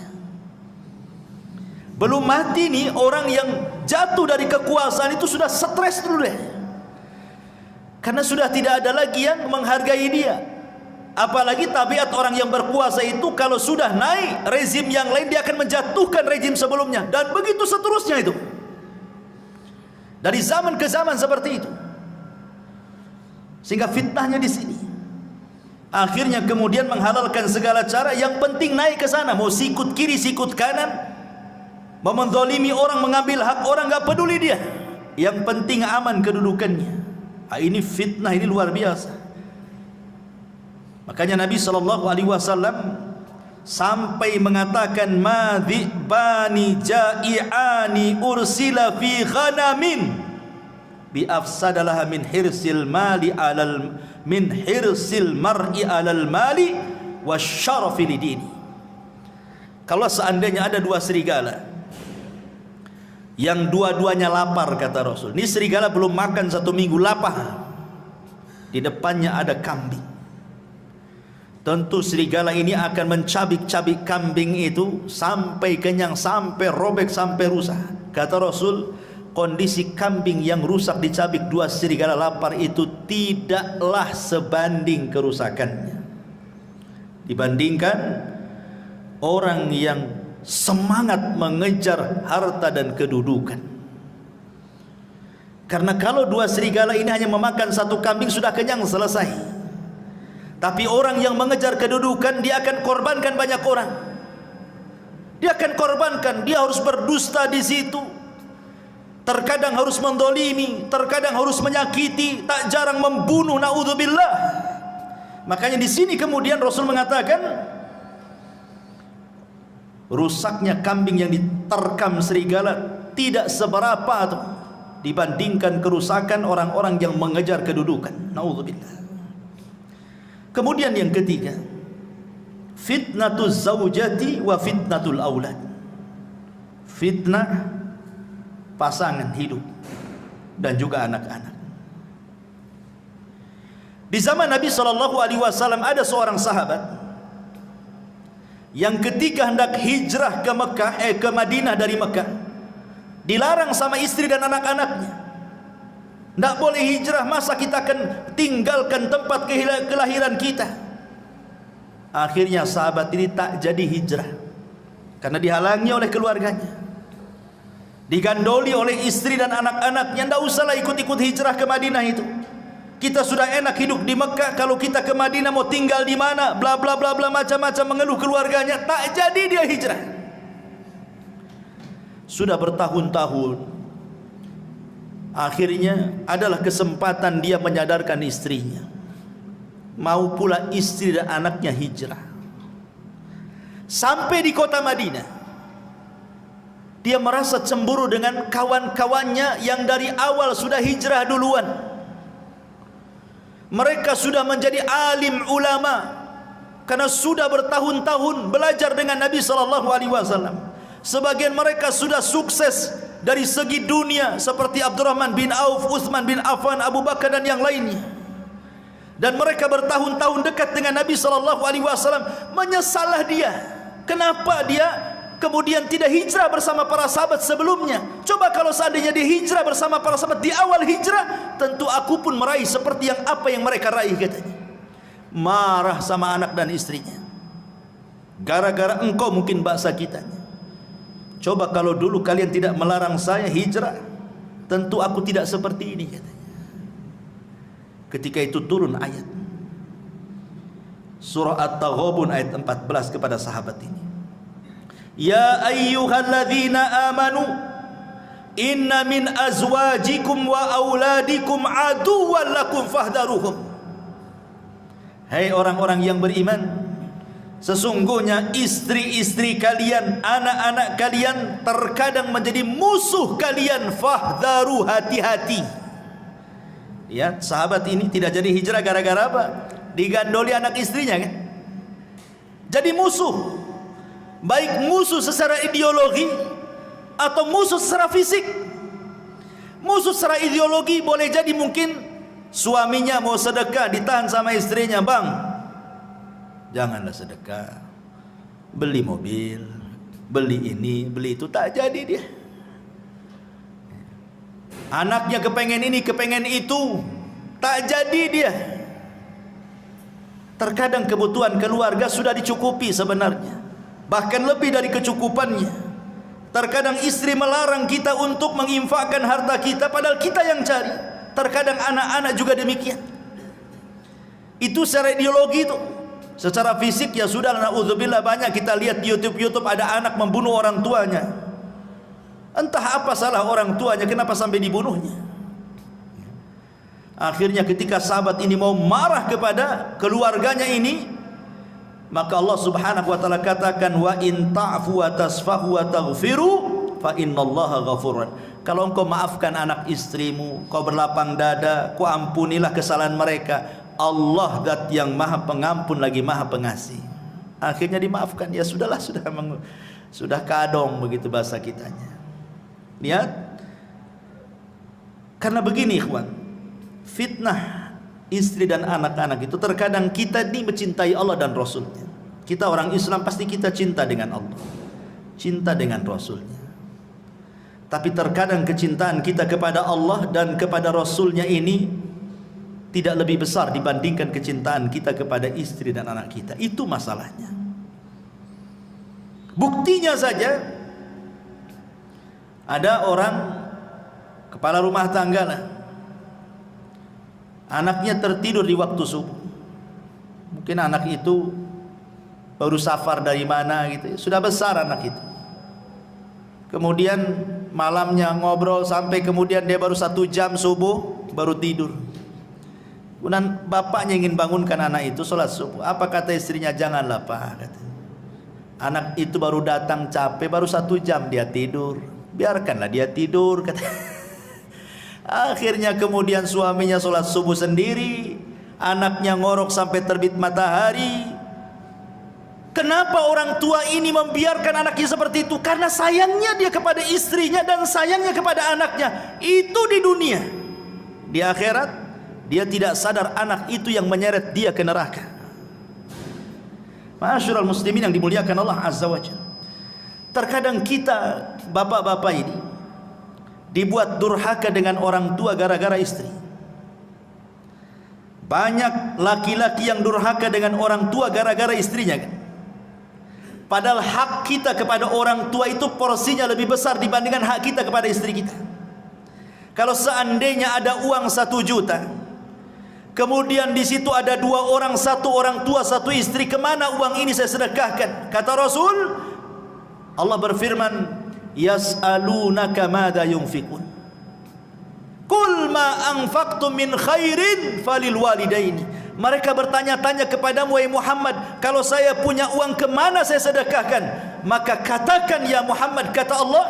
Speaker 1: Belum mati nih, orang yang jatuh dari kekuasaan itu sudah stres dulu deh. Karena sudah tidak ada lagi yang menghargai dia. Apalagi tabiat orang yang berkuasa itu, kalau sudah naik rezim yang lain, dia akan menjatuhkan rezim sebelumnya. Dan begitu seterusnya itu. Dari zaman ke zaman seperti itu. Sehingga fitnahnya di sini. Akhirnya kemudian menghalalkan segala cara, yang penting naik ke sana, mau sikut kiri sikut kanan, mau menzalimi orang, mengambil hak orang, enggak peduli dia, yang penting aman kedudukannya. Ini fitnah, ini luar biasa. Makanya Nabi SAW sampai mengatakan, ma dhi'bani ja'i'ani ursila fi ghanamin bi afsadalah min hirsil mali alal min hirsil mar'i alal mali wasyarafi lidini. Kalau seandainya ada dua serigala yang dua-duanya lapar, kata Rasul, ini serigala belum makan 1 minggu, lapar, di depannya ada kambing, tentu serigala ini akan mencabik-cabik kambing itu sampai kenyang, sampai robek, sampai rusak. Kata Rasul, kondisi kambing yang rusak dicabik dua serigala lapar itu tidaklah sebanding kerusakannya dibandingkan orang yang semangat mengejar harta dan kedudukan. Karena kalau dua serigala ini hanya memakan satu kambing sudah kenyang, selesai. Tapi orang yang mengejar kedudukan, dia akan korbankan banyak orang. Dia akan korbankan, dia harus berdusta di situ. Terkadang harus mendolimi, terkadang harus menyakiti, tak jarang membunuh, naudzubillah. Makanya di sini kemudian Rasul mengatakan, rusaknya kambing yang diterkam serigala tidak seberapa tuh dibandingkan kerusakan orang-orang yang mengejar kedudukan. Naudzubillah. Kemudian yang ketiga, fitnatuz zaujati wa fitnatul aulad. Fitnah pasangan hidup dan juga anak-anak. Di zaman Nabi SAW ada seorang sahabat yang ketika hendak hijrah ke Mekah, ke Madinah dari Mekah, dilarang sama istri dan anak-anaknya. Tidak boleh hijrah, masa kita akan tinggalkan tempat kelahiran kita. Akhirnya sahabat ini tak jadi hijrah karena dihalangi oleh keluarganya, digandoli oleh istri dan anak-anaknya. Tidak usahlah ikut-ikut hijrah ke Madinah itu, kita sudah enak hidup di Mekah, kalau kita ke Madinah mau tinggal di mana, bla bla bla bla, macam-macam mengeluh keluarganya. Tak jadi dia hijrah. Sudah bertahun-tahun, akhirnya adalah kesempatan dia menyadarkan istrinya, mau pula istri dan anaknya hijrah. Sampai di kota Madinah, dia merasa cemburu dengan kawan-kawannya yang dari awal sudah hijrah duluan. Mereka sudah menjadi alim ulama karena sudah bertahun-tahun belajar dengan Nabi SAW. Sebagian mereka sudah sukses dari segi dunia seperti Abdurrahman bin Auf, Utsman bin Affan, Abu Bakar dan yang lainnya. Dan mereka bertahun-tahun dekat dengan Nabi SAW. Menyesalah dia, kenapa dia kemudian tidak hijrah bersama para sahabat sebelumnya. Coba kalau seandainya dia hijrah bersama para sahabat di awal hijrah, tentu aku pun meraih seperti apa yang mereka raih, katanya. Marah sama anak dan istrinya, gara-gara engkau mungkin bahasa kita. Coba kalau dulu kalian tidak melarang saya hijrah, tentu aku tidak seperti ini, katanya. Ketika itu turun ayat surah At-Taghabun ayat 14 kepada sahabat ini. Ya ayyuhalladzina amanu inna min azwajikum wa auladikum aduwwan lakum fahdharuhum. Hai orang-orang yang beriman, sesungguhnya istri-istri kalian, anak-anak kalian terkadang menjadi musuh kalian. Fahdharu, hati-hati. Lihat, sahabat ini tidak jadi hijrah gara-gara apa? Digandoli anak istrinya, kan? Jadi musuh. Baik musuh secara ideologi atau musuh secara fisik. Musuh secara ideologi boleh jadi mungkin suaminya mau sedekah, ditahan sama istrinya. Bang, janganlah sedekah, beli mobil, beli ini, beli itu. Tak jadi dia. Anaknya kepengen ini, kepengen itu, tak jadi dia. Terkadang kebutuhan keluarga sudah dicukupi sebenarnya, bahkan lebih dari kecukupannya. Terkadang istri melarang kita untuk menginfakkan harta kita, padahal kita yang cari. Terkadang anak-anak juga demikian. Itu secara ideologi itu. Secara fisik ya sudah, na'udzubillah, banyak kita lihat di YouTube ada anak membunuh orang tuanya. Entah apa salah orang tuanya, kenapa sampai dibunuhnya. Akhirnya ketika sahabat ini mau marah kepada keluarganya ini, maka Allah Subhanahu wa taala katakan, wa in ta'fu wa tasfahu wa taghfiru fa innallaha ghafurun. Kalau engkau maafkan anak istrimu, kau berlapang dada, kau ampunilah kesalahan mereka, Allah zat yang maha pengampun lagi maha pengasih. Akhirnya dimaafkan. Ya sudahlah, sudah kadong, begitu bahasa kitanya. Lihat, karena begini ikhwan, fitnah istri dan anak-anak itu terkadang kita ini mencintai Allah dan Rasulnya. Kita orang Islam pasti kita cinta dengan Allah, cinta dengan Rasulnya. Tapi terkadang kecintaan kita kepada Allah dan kepada Rasulnya ini tidak lebih besar dibandingkan kecintaan kita kepada istri dan anak kita. Itu masalahnya. Buktinya saja, ada orang kepala rumah tangga lah, anaknya tertidur di waktu subuh. Mungkin anak itu baru safar dari mana gitu, sudah besar anak itu. Kemudian malamnya ngobrol sampai kemudian dia baru 1 jam subuh baru tidur. Kemudian bapaknya ingin bangunkan anak itu sholat subuh. Apa kata istrinya? Janganlah pak, kata. Anak itu baru datang capek, baru 1 jam dia tidur. Biarkanlah dia tidur, kata. Akhirnya kemudian suaminya sholat subuh sendiri, anaknya ngorok sampai terbit matahari. Kenapa orang tua ini membiarkan anaknya seperti itu? Karena sayangnya dia kepada istrinya dan sayangnya kepada anaknya. Itu di dunia. Di akhirat dia tidak sadar anak itu yang menyeret dia ke neraka. Ma'asyiral muslimin yang dimuliakan Allah Azza wa Jalla. Terkadang kita bapak-bapak ini dibuat durhaka dengan orang tua gara-gara istri. Banyak laki-laki yang durhaka dengan orang tua gara-gara istrinya kan? Padahal hak kita kepada orang tua itu porsinya lebih besar dibandingkan hak kita kepada istri kita. Kalau seandainya ada uang 1 juta, kemudian di situ ada 2 orang, 1 orang tua, 1 istri, kemana uang ini saya sedekahkan? Kata Rasul, Allah berfirman, yas'alunaka madza yunfikun. Qul ma anfaqtum min khairin falil walidaini. Mereka bertanya-tanya kepadamu wahai Muhammad, kalau saya punya uang kemana saya sedekahkan? Maka katakan ya Muhammad, kata Allah,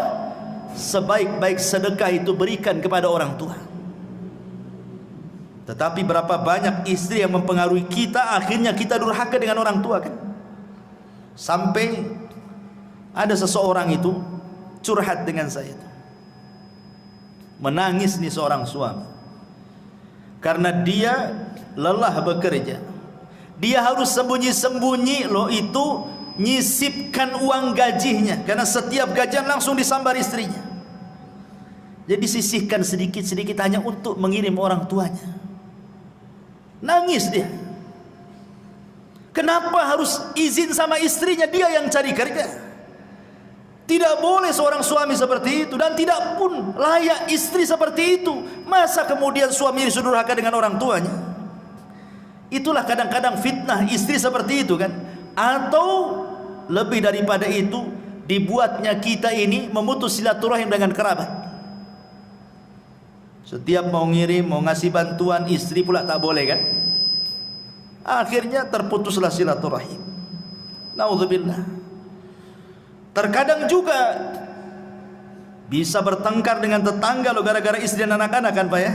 Speaker 1: sebaik-baik sedekah itu berikan kepada orang tua. Tetapi berapa banyak istri yang mempengaruhi kita, akhirnya kita durhaka dengan orang tua kan? Sampai ada seseorang itu curhat dengan saya, menangis nih seorang suami, karena dia lelah bekerja. Dia harus sembunyi-sembunyi loh itu nyisipkan uang gajinya, karena setiap gajian langsung disambar istrinya. Jadi sisihkan sedikit-sedikit hanya untuk mengirim orang tuanya. Nangis dia. Kenapa harus izin sama istrinya? Dia yang cari kerja. Tidak boleh seorang suami seperti itu, dan tidak pun layak istri seperti itu. Masa kemudian suami disudurhaka dengan orang tuanya? Itulah kadang-kadang fitnah istri seperti itu kan. Atau lebih daripada itu, dibuatnya kita ini memutus silaturahim dengan kerabat. Setiap mau ngirim, mau ngasih bantuan, istri pula tak boleh kan. Akhirnya terputuslah silaturahim. Naudzubillah. Terkadang juga bisa bertengkar dengan tetangga lo gara-gara istri dan anak-anak kan Pak ya.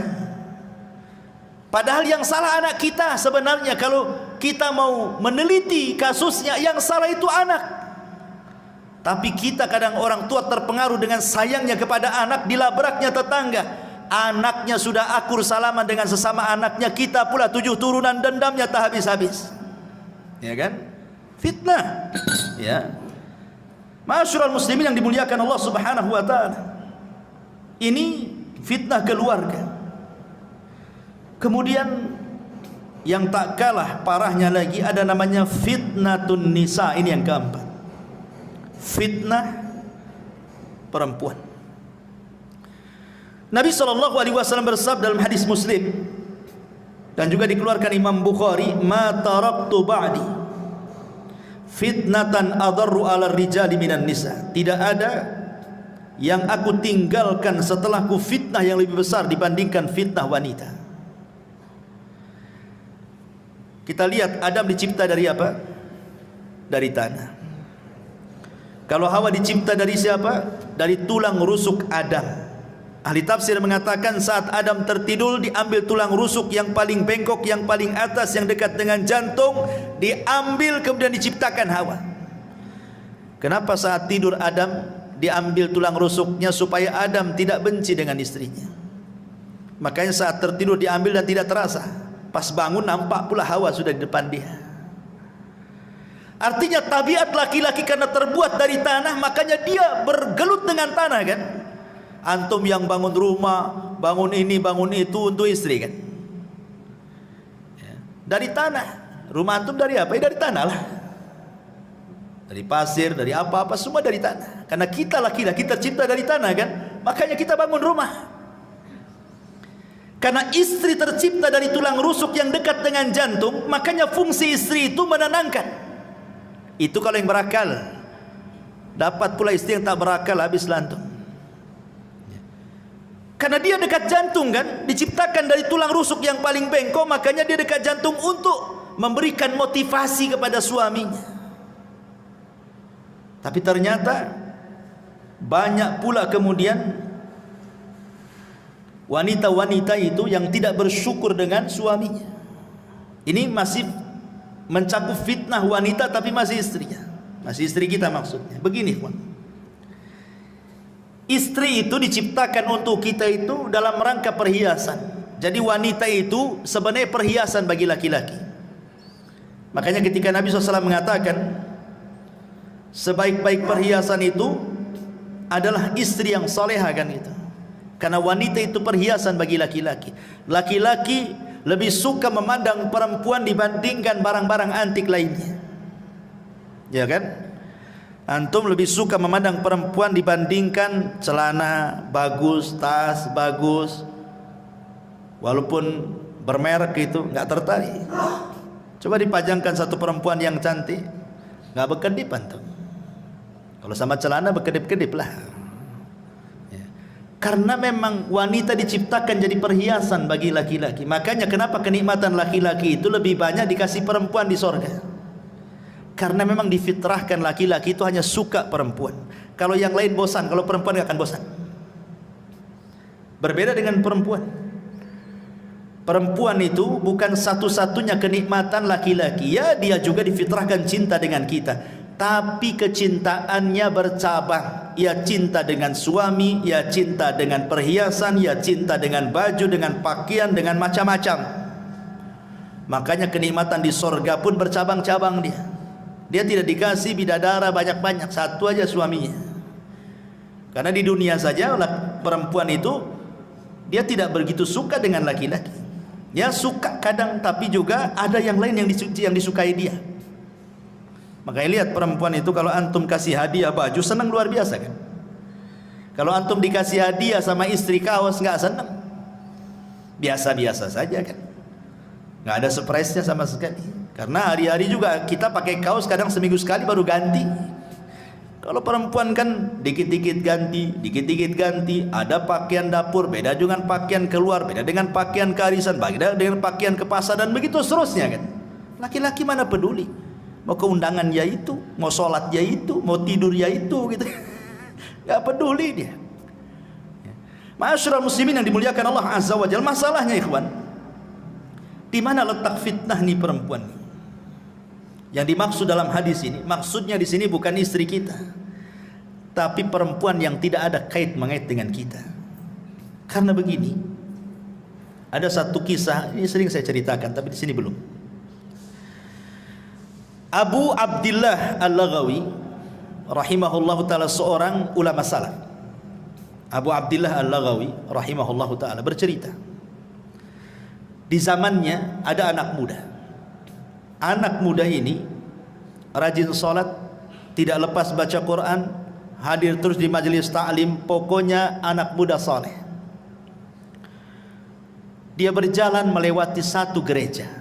Speaker 1: Padahal yang salah anak kita sebenarnya. Kalau kita mau meneliti kasusnya, yang salah itu anak. Tapi kita kadang orang tua terpengaruh dengan sayangnya kepada anak, dilabraknya tetangga. Anaknya sudah akur salaman dengan sesama anaknya, kita pula 7 turunan dendamnya tak habis-habis. Ya kan? Fitnah. Ya. Ma'asyiral muslimin yang dimuliakan Allah Subhanahu wa taala. Ini fitnah keluarga. Kemudian yang tak kalah parahnya lagi ada namanya fitnatun nisa. Ini yang keempat. Fitnah perempuan. Nabi SAW bersabda dalam hadis Muslim dan juga dikeluarkan Imam Bukhari, "Ma taraktu ba'di fitnatan adarru 'ala rijali minan nisa." Tidak ada yang aku tinggalkan setelahku fitnah yang lebih besar dibandingkan fitnah wanita. Kita lihat Adam dicipta dari apa? Dari tanah. Kalau Hawa dicipta dari siapa? Dari tulang rusuk Adam. Ahli tafsir mengatakan saat Adam tertidur, diambil tulang rusuk yang paling bengkok, yang paling atas, yang dekat dengan jantung, diambil kemudian diciptakan Hawa. Kenapa saat tidur Adam diambil tulang rusuknya? Supaya Adam tidak benci dengan istrinya. Makanya saat tertidur diambil dan tidak terasa. Pas bangun nampak pula Hawa sudah di depan dia. Artinya tabiat laki-laki karena terbuat dari tanah, makanya dia bergelut dengan tanah kan. Antum yang bangun rumah, bangun ini, bangun itu untuk istri kan? Ya. Dari tanah. Rumah antum dari apa? Ya dari tanah lah. Dari pasir, dari apa-apa, semua dari tanah. Karena kita laki-laki tercipta dari tanah kan? Makanya kita bangun rumah. Karena istri tercipta dari tulang rusuk yang dekat dengan jantung, makanya fungsi istri itu menenangkan. Itu kalau yang berakal. Dapat pula istri yang tak berakal, habis lantung. Karena dia dekat jantung kan, diciptakan dari tulang rusuk yang paling bengkok, makanya dia dekat jantung untuk memberikan motivasi kepada suaminya. Tapi ternyata banyak pula kemudian wanita-wanita itu yang tidak bersyukur dengan suaminya. Ini masih mencakup fitnah wanita tapi masih istrinya. Masih istri kita maksudnya. Begini, kawan. Istri itu diciptakan untuk kita itu dalam rangka perhiasan. Jadi wanita itu sebenarnya perhiasan bagi laki-laki. Makanya ketika Nabi SAW mengatakan sebaik-baik perhiasan itu adalah istri yang salehah kan itu. Karena wanita itu perhiasan bagi laki-laki. Laki-laki lebih suka memandang perempuan dibandingkan barang-barang antik lainnya. Ya kan? Antum lebih suka memandang perempuan dibandingkan celana bagus, tas bagus, walaupun bermerek itu nggak tertarik. Coba dipajangkan satu perempuan yang cantik, nggak berkedip antum. Kalau sama celana berkedip-kedip lah. Ya. Karena memang wanita diciptakan jadi perhiasan bagi laki-laki. Makanya kenapa kenikmatan laki-laki itu lebih banyak dikasih perempuan di sorga. Karena memang difitrahkan laki-laki itu hanya suka perempuan. Kalau yang lain bosan, kalau perempuan gak akan bosan. Berbeda dengan perempuan. Perempuan itu bukan satu-satunya kenikmatan laki-laki. Ya, dia juga difitrahkan cinta dengan kita. Tapi kecintaannya bercabang. Ia cinta dengan suami, ia cinta dengan perhiasan, ia cinta dengan baju, dengan pakaian, dengan macam-macam. Makanya kenikmatan di sorga pun bercabang-cabang dia. Dia tidak dikasih bidadara banyak-banyak, satu aja suaminya. Karena di dunia saja perempuan itu dia tidak begitu suka dengan laki-laki. Dia suka kadang, tapi juga ada yang lain yang disukai dia. Makanya lihat perempuan itu kalau antum kasih hadiah baju senang luar biasa kan. Kalau antum dikasih hadiah sama istri kaos nggak senang, biasa-biasa saja kan. Nggak ada surprise-nya sama sekali. Karena hari-hari juga kita pakai kaos kadang seminggu sekali baru ganti. Kalau perempuan kan dikit-dikit ganti, dikit-dikit ganti. Ada pakaian dapur beda dengan pakaian keluar, beda dengan pakaian kearisan, beda dengan pakaian ke pasar, dan begitu seterusnya kan. Laki-laki mana peduli, mau ke undangan ya itu, mau sholat ya itu, mau tidur ya itu gitu. Gak peduli dia. Ma'asyiral muslimin yang dimuliakan Allah Azza wa Jalla, masalahnya ikhwan, di mana letak fitnah nih perempuan nih? Yang dimaksud dalam hadis ini, maksudnya di sini bukan istri kita, tapi perempuan yang tidak ada kait mengait dengan kita. Karena begini, ada satu kisah, ini sering saya ceritakan, tapi di sini belum. Abu Abdillah Al-Laghawi rahimahullahu taala, seorang ulama salaf. Abu Abdillah Al-Laghawi rahimahullahu taala bercerita, di zamannya ada anak muda. Anak muda ini rajin sholat, tidak lepas baca Quran, hadir terus di majelis ta'lim, pokoknya anak muda soleh. Dia berjalan melewati satu gereja.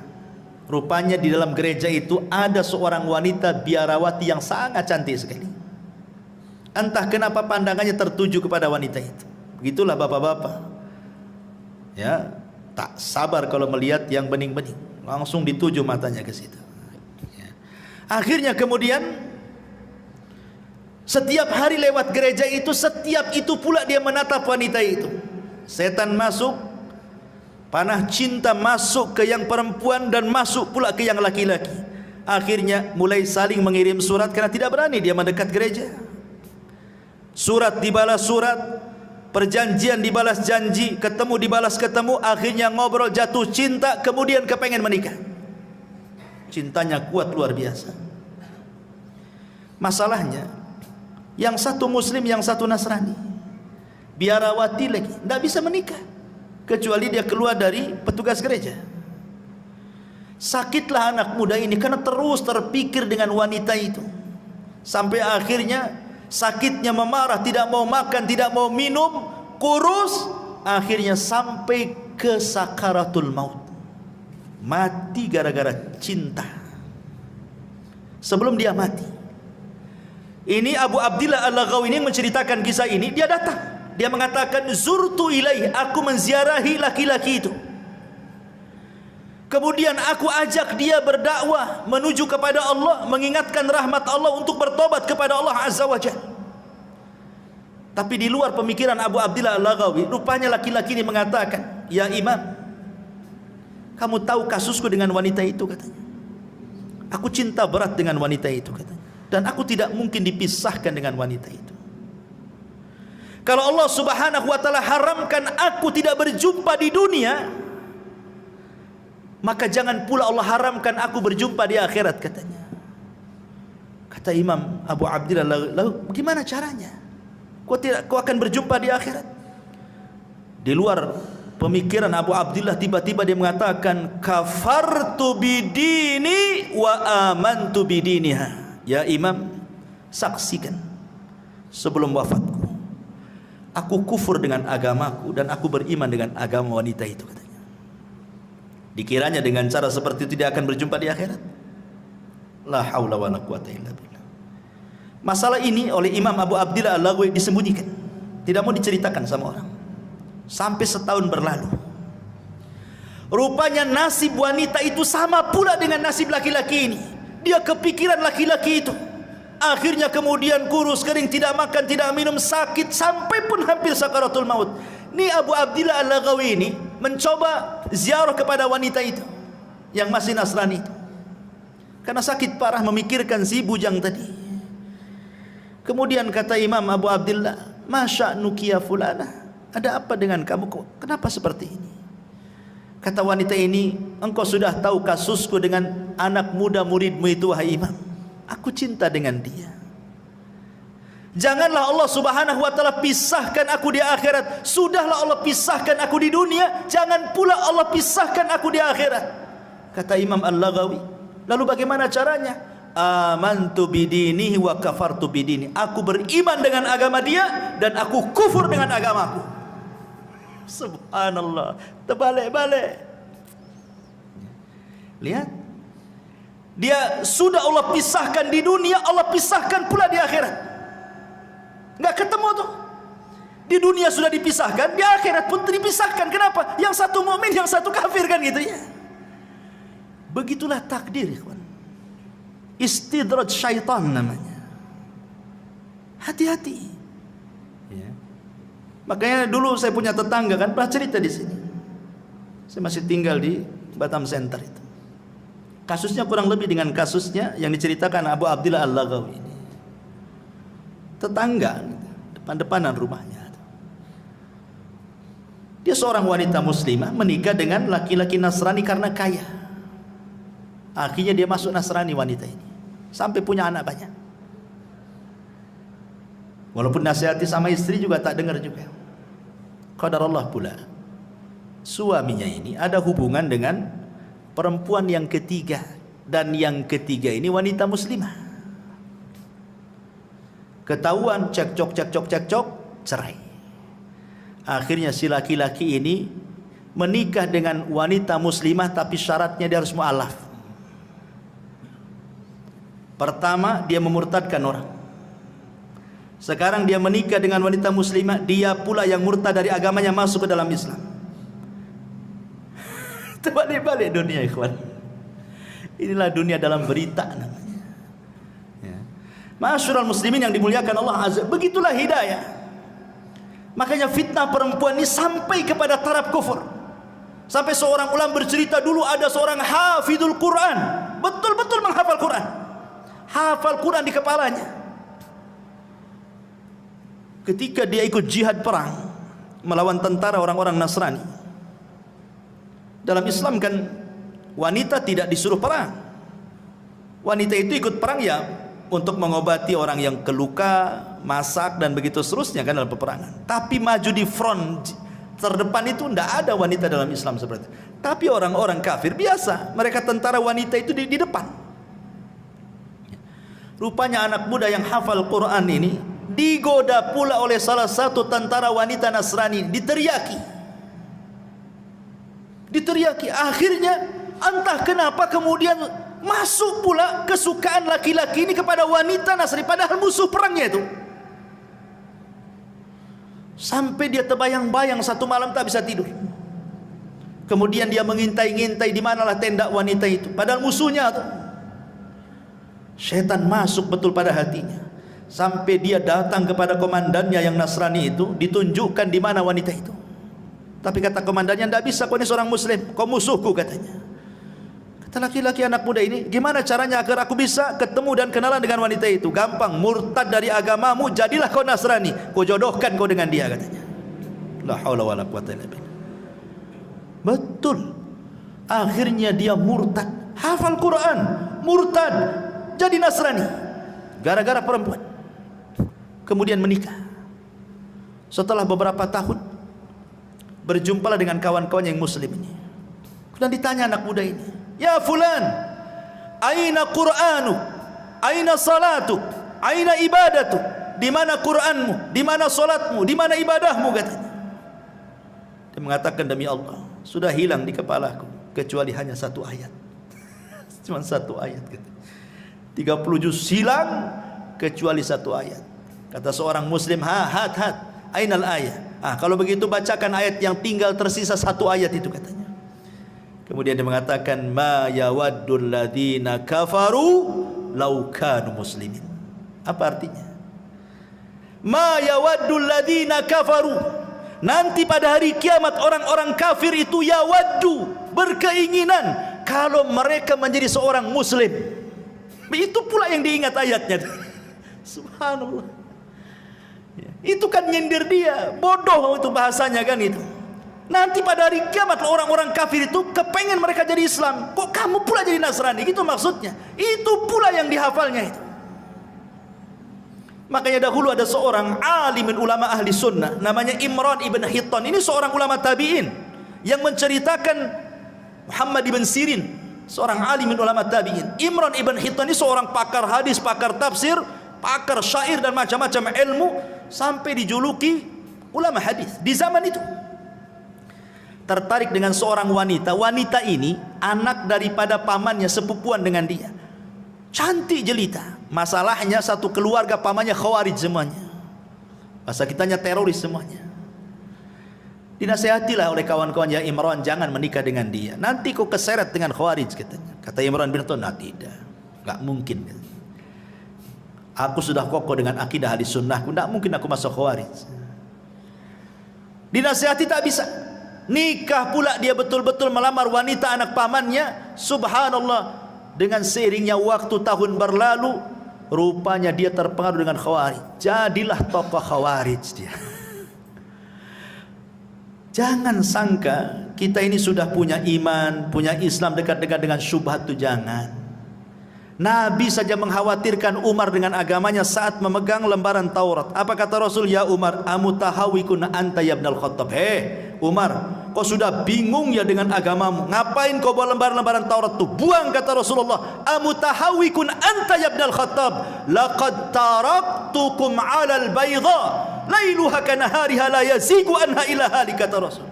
Speaker 1: Rupanya di dalam gereja itu ada seorang wanita biarawati yang sangat cantik sekali. Entah kenapa pandangannya tertuju kepada wanita itu. Begitulah bapak-bapak, ya, tak sabar kalau melihat yang bening-bening, langsung dituju matanya ke situ. Akhirnya kemudian setiap hari lewat gereja itu, setiap itu pula dia menatap wanita itu. Setan masuk, panah cinta masuk ke yang perempuan dan masuk pula ke yang laki-laki. Akhirnya mulai saling mengirim surat karena tidak berani dia mendekat gereja. Surat dibalas surat, perjanjian dibalas janji, ketemu dibalas ketemu, akhirnya ngobrol, jatuh cinta, kemudian kepengen menikah. Cintanya kuat luar biasa. Masalahnya, yang satu muslim, yang satu Nasrani. biarawati lagi, tidak bisa menikah kecuali dia keluar dari petugas gereja. Sakitlah anak muda ini karena terus terpikir dengan wanita itu, sampai akhirnya sakitnya memarah, tidak mau makan, tidak mau minum, kurus, akhirnya sampai ke sakaratul maut, mati gara-gara cinta. Sebelum dia mati, ini Abu Abdillah Al-Laghawi ini menceritakan kisah ini. Dia datang, dia mengatakan, zurtu ilaih, aku menziarahi laki-laki itu. Kemudian aku ajak dia berdakwah menuju kepada Allah, mengingatkan rahmat Allah untuk bertobat kepada Allah Azza wa Jalla. Tapi di luar pemikiran Abu Abdillah Al-Laghawi, rupanya laki-laki ini mengatakan, ya Imam, kamu tahu kasusku dengan wanita itu, katanya. Aku cinta berat dengan wanita itu, katanya. Dan aku tidak mungkin dipisahkan dengan wanita itu. Kalau Allah Subhanahu wa ta'ala haramkan aku tidak berjumpa di dunia, maka jangan pula Allah haramkan aku berjumpa di akhirat, katanya. Kata Imam Abu Abdillah, lalu bagaimana caranya? Kau akan berjumpa di akhirat? Di luar pemikiran Abu Abdillah, tiba-tiba dia mengatakan, kafartu bidini wa amantu bidiniha. Ya Imam, saksikan sebelum wafatku, aku kufur dengan agamaku dan aku beriman dengan agama wanita itu, katanya. Dikiranya dengan cara seperti itu dia akan berjumpa di akhirat? La haula wala quwata illa billah. Masalah ini oleh Imam Abu Abdillah Al-Laghawi disembunyikan, tidak mau diceritakan sama orang. Sampai setahun berlalu, rupanya nasib wanita itu sama pula dengan nasib laki-laki ini. Dia kepikiran laki-laki itu, akhirnya kemudian kurus kering, tidak makan, tidak minum, sakit, sampai pun hampir sakaratul maut. Ini Abu Abdillah Al-Laghawi ini mencoba ziarah kepada wanita itu yang masih Nasrani itu, karena sakit parah memikirkan si bujang tadi. Kemudian kata Imam Abu Abdillah, masya nukia fulana, ada apa dengan kamu, kenapa seperti ini? Kata wanita ini, engkau sudah tahu kasusku dengan anak muda muridmu itu, wahai Imam. Aku cinta dengan dia. Janganlah Allah Subhanahu wa ta'ala pisahkan aku di akhirat. Sudahlah Allah pisahkan aku di dunia, jangan pula Allah pisahkan aku di akhirat. Kata Imam Al-Laghawi, lalu bagaimana caranya? Amantu bidinihi wa kafartu bidini. Aku beriman dengan agama dia dan aku kufur dengan agamaku. Subhanallah, terbalik-balik. Lihat, dia sudah Allah pisahkan di dunia, Allah pisahkan pula di akhirat. Nggak ketemu tuh. Di dunia sudah dipisahkan, di akhirat pun dipisahkan. Kenapa? Yang satu mukmin, yang satu kafir, kan gitu ya. Begitulah takdir, ikhwan. Istidraj syaitan namanya. Hati-hati. Ya. Makanya dulu saya punya tetangga, kan pernah cerita di sini. Saya masih tinggal di Batam Center itu. Kasusnya kurang lebih dengan kasusnya yang diceritakan Abu Abdillah Al-Laghawi ini. Tetangga, depan-depanan rumahnya. Dia seorang wanita muslimah menikah dengan laki-laki Nasrani karena kaya. Akhirnya dia masuk Nasrani wanita ini, sampai punya anak banyak. Walaupun nasihati sama istri juga tak dengar juga. Qadarullah pula, suaminya ini ada hubungan dengan perempuan yang ketiga, dan yang ketiga ini wanita muslimah. Ketahuan, cekcok, cerai. Akhirnya si laki-laki ini menikah dengan wanita muslimah, tapi syaratnya dia harus mu'alaf. Pertama, dia memurtadkan orang. Sekarang dia menikah dengan wanita muslimah, dia pula yang murtad dari agamanya masuk ke dalam Islam. Terbalik-balik dunia, ikhwan. Inilah dunia dalam berita namanya. Ya. Ma'asyiral muslimin yang dimuliakan Allah Azza, begitulah hidayah. Makanya fitnah perempuan ini sampai kepada taraf kufur. Sampai seorang ulama bercerita, dulu ada seorang hafidul Quran, betul-betul menghafal Quran. Hafal Quran di kepalanya. Ketika dia ikut jihad perang melawan tentara orang-orang Nasrani. Dalam Islam kan wanita tidak disuruh perang. Wanita itu ikut perang ya untuk mengobati orang yang keluka, masak dan begitu seterusnya kan dalam peperangan. Tapi maju di front terdepan itu tidak ada wanita dalam Islam seperti itu. Tapi orang-orang kafir biasa, mereka tentara wanita itu di depan. Rupanya anak muda yang hafal Quran ini digoda pula oleh salah satu tentara wanita Nasrani, diteriaki. Akhirnya entah kenapa kemudian masuk pula kesukaan laki-laki ini kepada wanita Nasrani, padahal musuh perangnya itu. Sampai dia terbayang-bayang satu malam tak bisa tidur. Kemudian dia mengintai-ngintai di manalah tenda wanita itu, padahal musuhnya tuh. Setan masuk betul pada hatinya, sampai dia datang kepada komandannya yang Nasrani itu, ditunjukkan di mana wanita itu. Tapi kata komandannya, tidak bisa, kau ini seorang muslim, kau musuhku katanya. Kata laki-laki anak muda ini, gimana caranya agar aku bisa ketemu dan kenalan dengan wanita itu? Gampang, murtad dari agamamu, jadilah kau Nasrani, kau jodohkan kau dengan dia katanya. La haula wala quwwata illa billah. Betul. Akhirnya dia murtad, hafal Quran, murtad, jadi Nasrani gara-gara perempuan. Kemudian menikah. Setelah beberapa tahun berjumpalah dengan kawan-kawan yang muslim ini. Kemudian ditanya anak muda ini, "Ya fulan, aina Qur'anuk? Aina salatuk? Aina ibadatuk?" Di mana Qur'anmu? Di mana salatmu? Di mana ibadahmu katanya. Dia mengatakan, "Demi Allah, sudah hilang di kepalaku kecuali hanya satu ayat." Cuma satu ayat katanya. 30 juz hilang kecuali satu ayat. Kata seorang muslim, hat ainal ayat. Kalau begitu bacakan ayat yang tinggal tersisa satu ayat itu katanya. Kemudian dia mengatakan, ma yawaddul ladzina kafaru law kanu muslimin. Apa artinya? Ma yawaddul ladzina kafaru, nanti pada hari kiamat orang-orang kafir itu yawaddu, berkeinginan kalau mereka menjadi seorang muslim. Itu pula yang diingat ayatnya. Subhanallah. Itu kan nyindir dia, bodoh itu bahasanya kan itu. Nanti pada hari kiamat orang-orang kafir itu kepengen mereka jadi Islam, kok kamu pula jadi Nasrani, gitu maksudnya. Itu pula yang dihafalnya itu. Makanya dahulu ada seorang alimin ulama ahli sunnah namanya Imran ibn Hittan. Ini seorang ulama tabi'in yang menceritakan Muhammad ibn Sirin, seorang alimin ulama tabi'in. Imran ibn Hittan ini seorang pakar hadis, pakar tafsir, pakar syair dan macam-macam ilmu, sampai dijuluki ulama hadis di zaman itu. Tertarik dengan seorang wanita. Wanita ini anak daripada pamannya, sepupuan dengan dia. Cantik jelita. Masalahnya satu keluarga pamannya khawarij semuanya. Bahasa kitanya teroris semuanya. Dinasihatilah oleh kawan-kawan, ya Imran, jangan menikah dengan dia, nanti kau keseret dengan khawarij katanya. Kata Imran bin Hittan, nah tidak, enggak mungkin. Aku sudah kokoh dengan akidah ahli sunnahku, tidak mungkin aku masuk khawarij. Dinasihati tak bisa. Nikah pula dia betul-betul melamar wanita anak pamannya. Subhanallah, dengan seiringnya waktu tahun berlalu, rupanya dia terpengaruh dengan khawarij. Jadilah tokoh khawarij dia. Jangan sangka kita ini sudah punya iman, punya Islam, dekat-dekat dengan syubhat itu, jangan. Nabi saja mengkhawatirkan Umar dengan agamanya saat memegang lembaran Taurat. Apa kata Rasul? Ya Umar, amutahawikun anta ya ibnal Khattab. Umar, kau sudah bingung ya dengan agamamu, ngapain kau bawa lembaran-lembaran Taurat itu? Buang, kata Rasulullah. Amutahawikun anta ya ibnal Khattab, laqad taraktukum 'alal bayda lailuha kanahariha la yazigu anha ila hali, kata Rasul.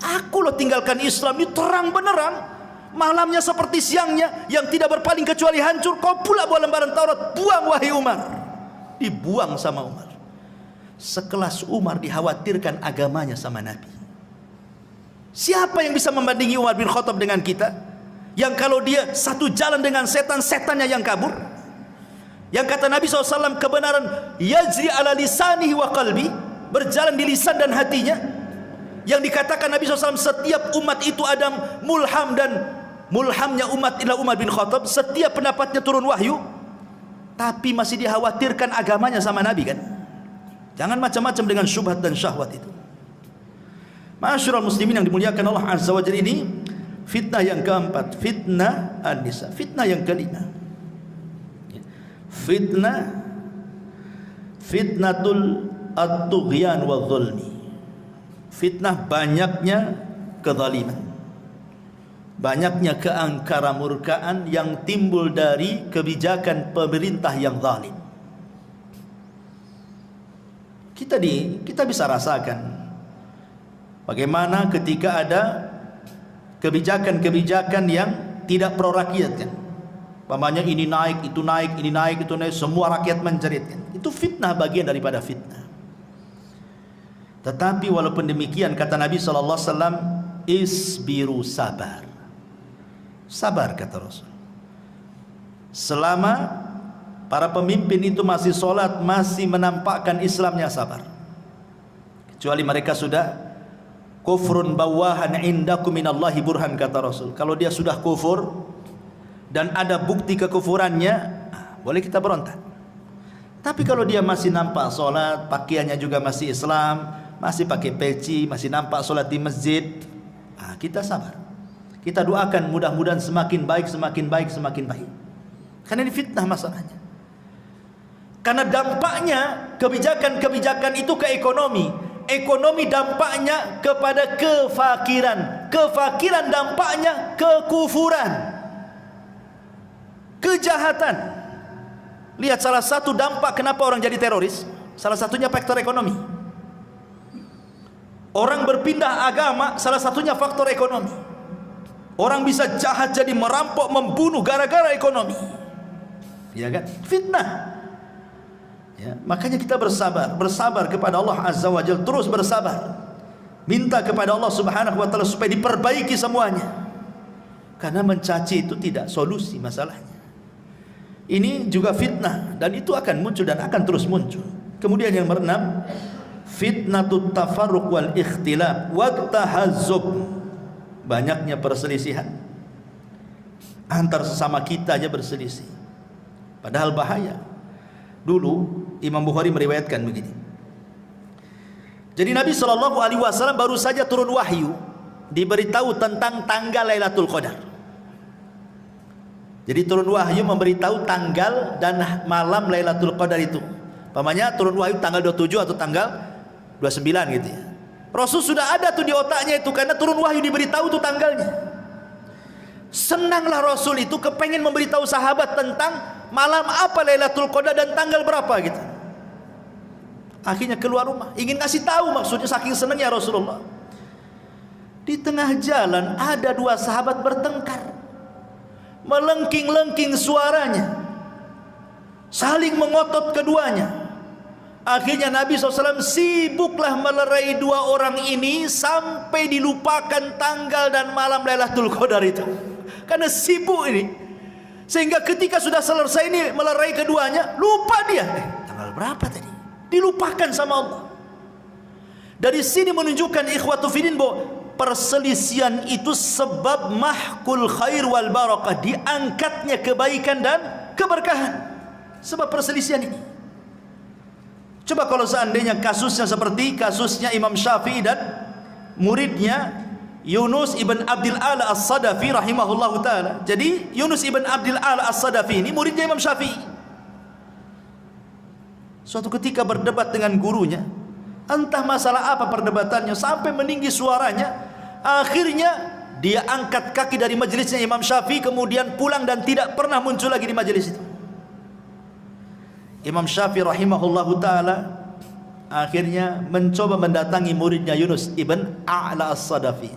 Speaker 1: Aku lo tinggalkan Islam ini terang benerang, malamnya seperti siangnya, yang tidak berpaling kecuali hancur. Kau pula bawa lembaran Taurat, buang wahai Umar. Dibuang sama Umar. Sekelas Umar dikhawatirkan agamanya sama Nabi. Siapa yang bisa membandingi Umar bin Khattab dengan kita? Yang kalau dia satu jalan dengan setan, setannya yang kabur. Yang kata Nabi SAW, kebenaran yajri ala lisanihi wa qalbi, berjalan di lisan dan hatinya. Yang dikatakan Nabi SAW, setiap umat itu ada mulham, dan mulhamnya umat adalah Umar bin Khattab. Setiap pendapatnya turun wahyu, tapi masih dikhawatirkan agamanya sama Nabi kan. Jangan macam-macam dengan syubhat dan syahwat itu. Ma'asyiral muslimin yang dimuliakan Allah Azza wa Jalla, ini fitnah yang keempat, fitnah an-nisa. Fitnah yang kelima, fitnatul at-tughyan wa dhulmi. Fitnah banyaknya kezaliman, banyaknya keangkara-murkaan yang timbul dari kebijakan pemerintah yang zalim. Kita bisa rasakan bagaimana ketika ada kebijakan-kebijakan yang tidak pro rakyat kan. Pamannya ini naik, itu naik, ini naik, itu naik, semua rakyat menjerit kan. Itu fitnah, bagian daripada fitnah. Tetapi walaupun demikian kata Nabi SAW, isbiru, sabar. Sabar kata Rasul. Selama para pemimpin itu masih sholat, masih menampakkan Islamnya, sabar. Kecuali mereka sudah kufrun bawahan indakum minallahi burhan kata Rasul. Kalau dia sudah kufur dan ada bukti kekufurannya, boleh kita berontak. Tapi kalau dia masih nampak sholat, pakaiannya juga masih Islam, masih pakai peci, masih nampak sholat di masjid, kita sabar. Kita doakan mudah-mudahan semakin baik, semakin baik, semakin baik. Karena ini fitnah masalahnya. Karena dampaknya kebijakan-kebijakan itu ke ekonomi. Ekonomi dampaknya kepada kefakiran. Kefakiran dampaknya kekufuran, kejahatan. Lihat salah satu dampak kenapa orang jadi teroris, salah satunya faktor ekonomi. Orang berpindah agama, salah satunya faktor ekonomi. Orang bisa jahat jadi merampok, membunuh gara-gara ekonomi. Ya kan? Fitnah. Ya, makanya kita bersabar kepada Allah Azza wa Jalla, terus bersabar. Minta kepada Allah Subhanahu wa taala supaya diperbaiki semuanya. Karena mencaci itu tidak solusi masalahnya. Ini juga fitnah dan itu akan muncul dan akan terus muncul. Kemudian yang keenam, fitnatut tafarruq wal ikhtilaf wa tahazzub. Banyaknya perselisihan antar sesama kita aja berselisih. Padahal bahaya. Dulu Imam Bukhari meriwayatkan begini. Jadi Nabi SAW baru saja turun wahyu, diberitahu tentang tanggal Lailatul Qadar. Jadi turun wahyu memberitahu tanggal dan malam Lailatul Qadar itu. Pamannya turun wahyu tanggal 27 atau tanggal 29 gitu ya. Rasul sudah ada tuh di otaknya itu, karena turun wahyu diberitahu tuh tanggalnya. Senanglah Rasul itu kepengen memberitahu sahabat tentang malam apa Lailatul Qadar dan tanggal berapa gitu. Akhirnya keluar rumah, ingin kasih tahu, maksudnya saking senangnya Rasulullah. Di tengah jalan ada dua sahabat bertengkar, melengking-lengking suaranya, saling mengotot keduanya. Akhirnya Nabi SAW sibuklah melerai dua orang ini sampai dilupakan tanggal dan malam Lailatul Qadar itu. Karena sibuk ini, sehingga ketika sudah selesai ini melerai keduanya, lupa dia tanggal berapa tadi, dilupakan sama Allah. Dari sini menunjukkan ikhwatu fillah bahwa perselisihan itu sebab mahkul khair wal barakah, diangkatnya kebaikan dan keberkahan sebab perselisihan ini. Coba kalau seandainya kasusnya seperti kasusnya Imam Syafi'i dan muridnya Yunus ibn Abdil A'la As-Sadafi rahimahullahu ta'ala. Jadi Yunus ibn Abdil A'la As-Sadafi ini muridnya Imam Syafi'i. Suatu ketika berdebat dengan gurunya, entah masalah apa perdebatannya, sampai meninggi suaranya. Akhirnya dia angkat kaki dari majelisnya Imam Syafi'i, kemudian pulang dan tidak pernah muncul lagi di majelis itu. Imam Syafi'i rahimahullahu ta'ala akhirnya mencoba mendatangi muridnya Yunus ibn A'la As-Sadafi.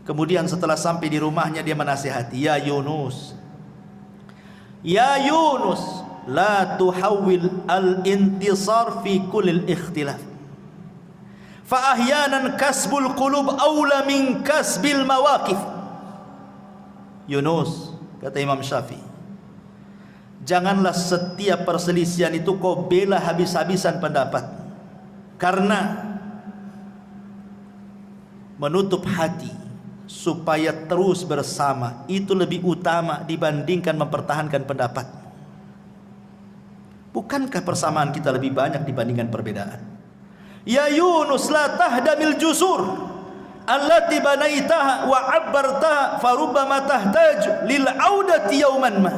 Speaker 1: Kemudian setelah sampai di rumahnya, dia menasihati, ya Yunus, la tuhawil al-intisar fi kullil ikhtilaf, fa ahyanan kasbul qulub awla min kasbil mawaqif. Yunus, kata Imam Syafi'i, janganlah setiap perselisihan itu kau bela habis-habisan pendapat, karena menutup hati supaya terus bersama itu lebih utama dibandingkan mempertahankan pendapat. Bukankah persamaan kita lebih banyak dibandingkan perbedaan? Ya Yunus, la tahdamil jusur allati banaitaha wa 'abbartaha farubbama tahtaju lil 'audati yawman ma.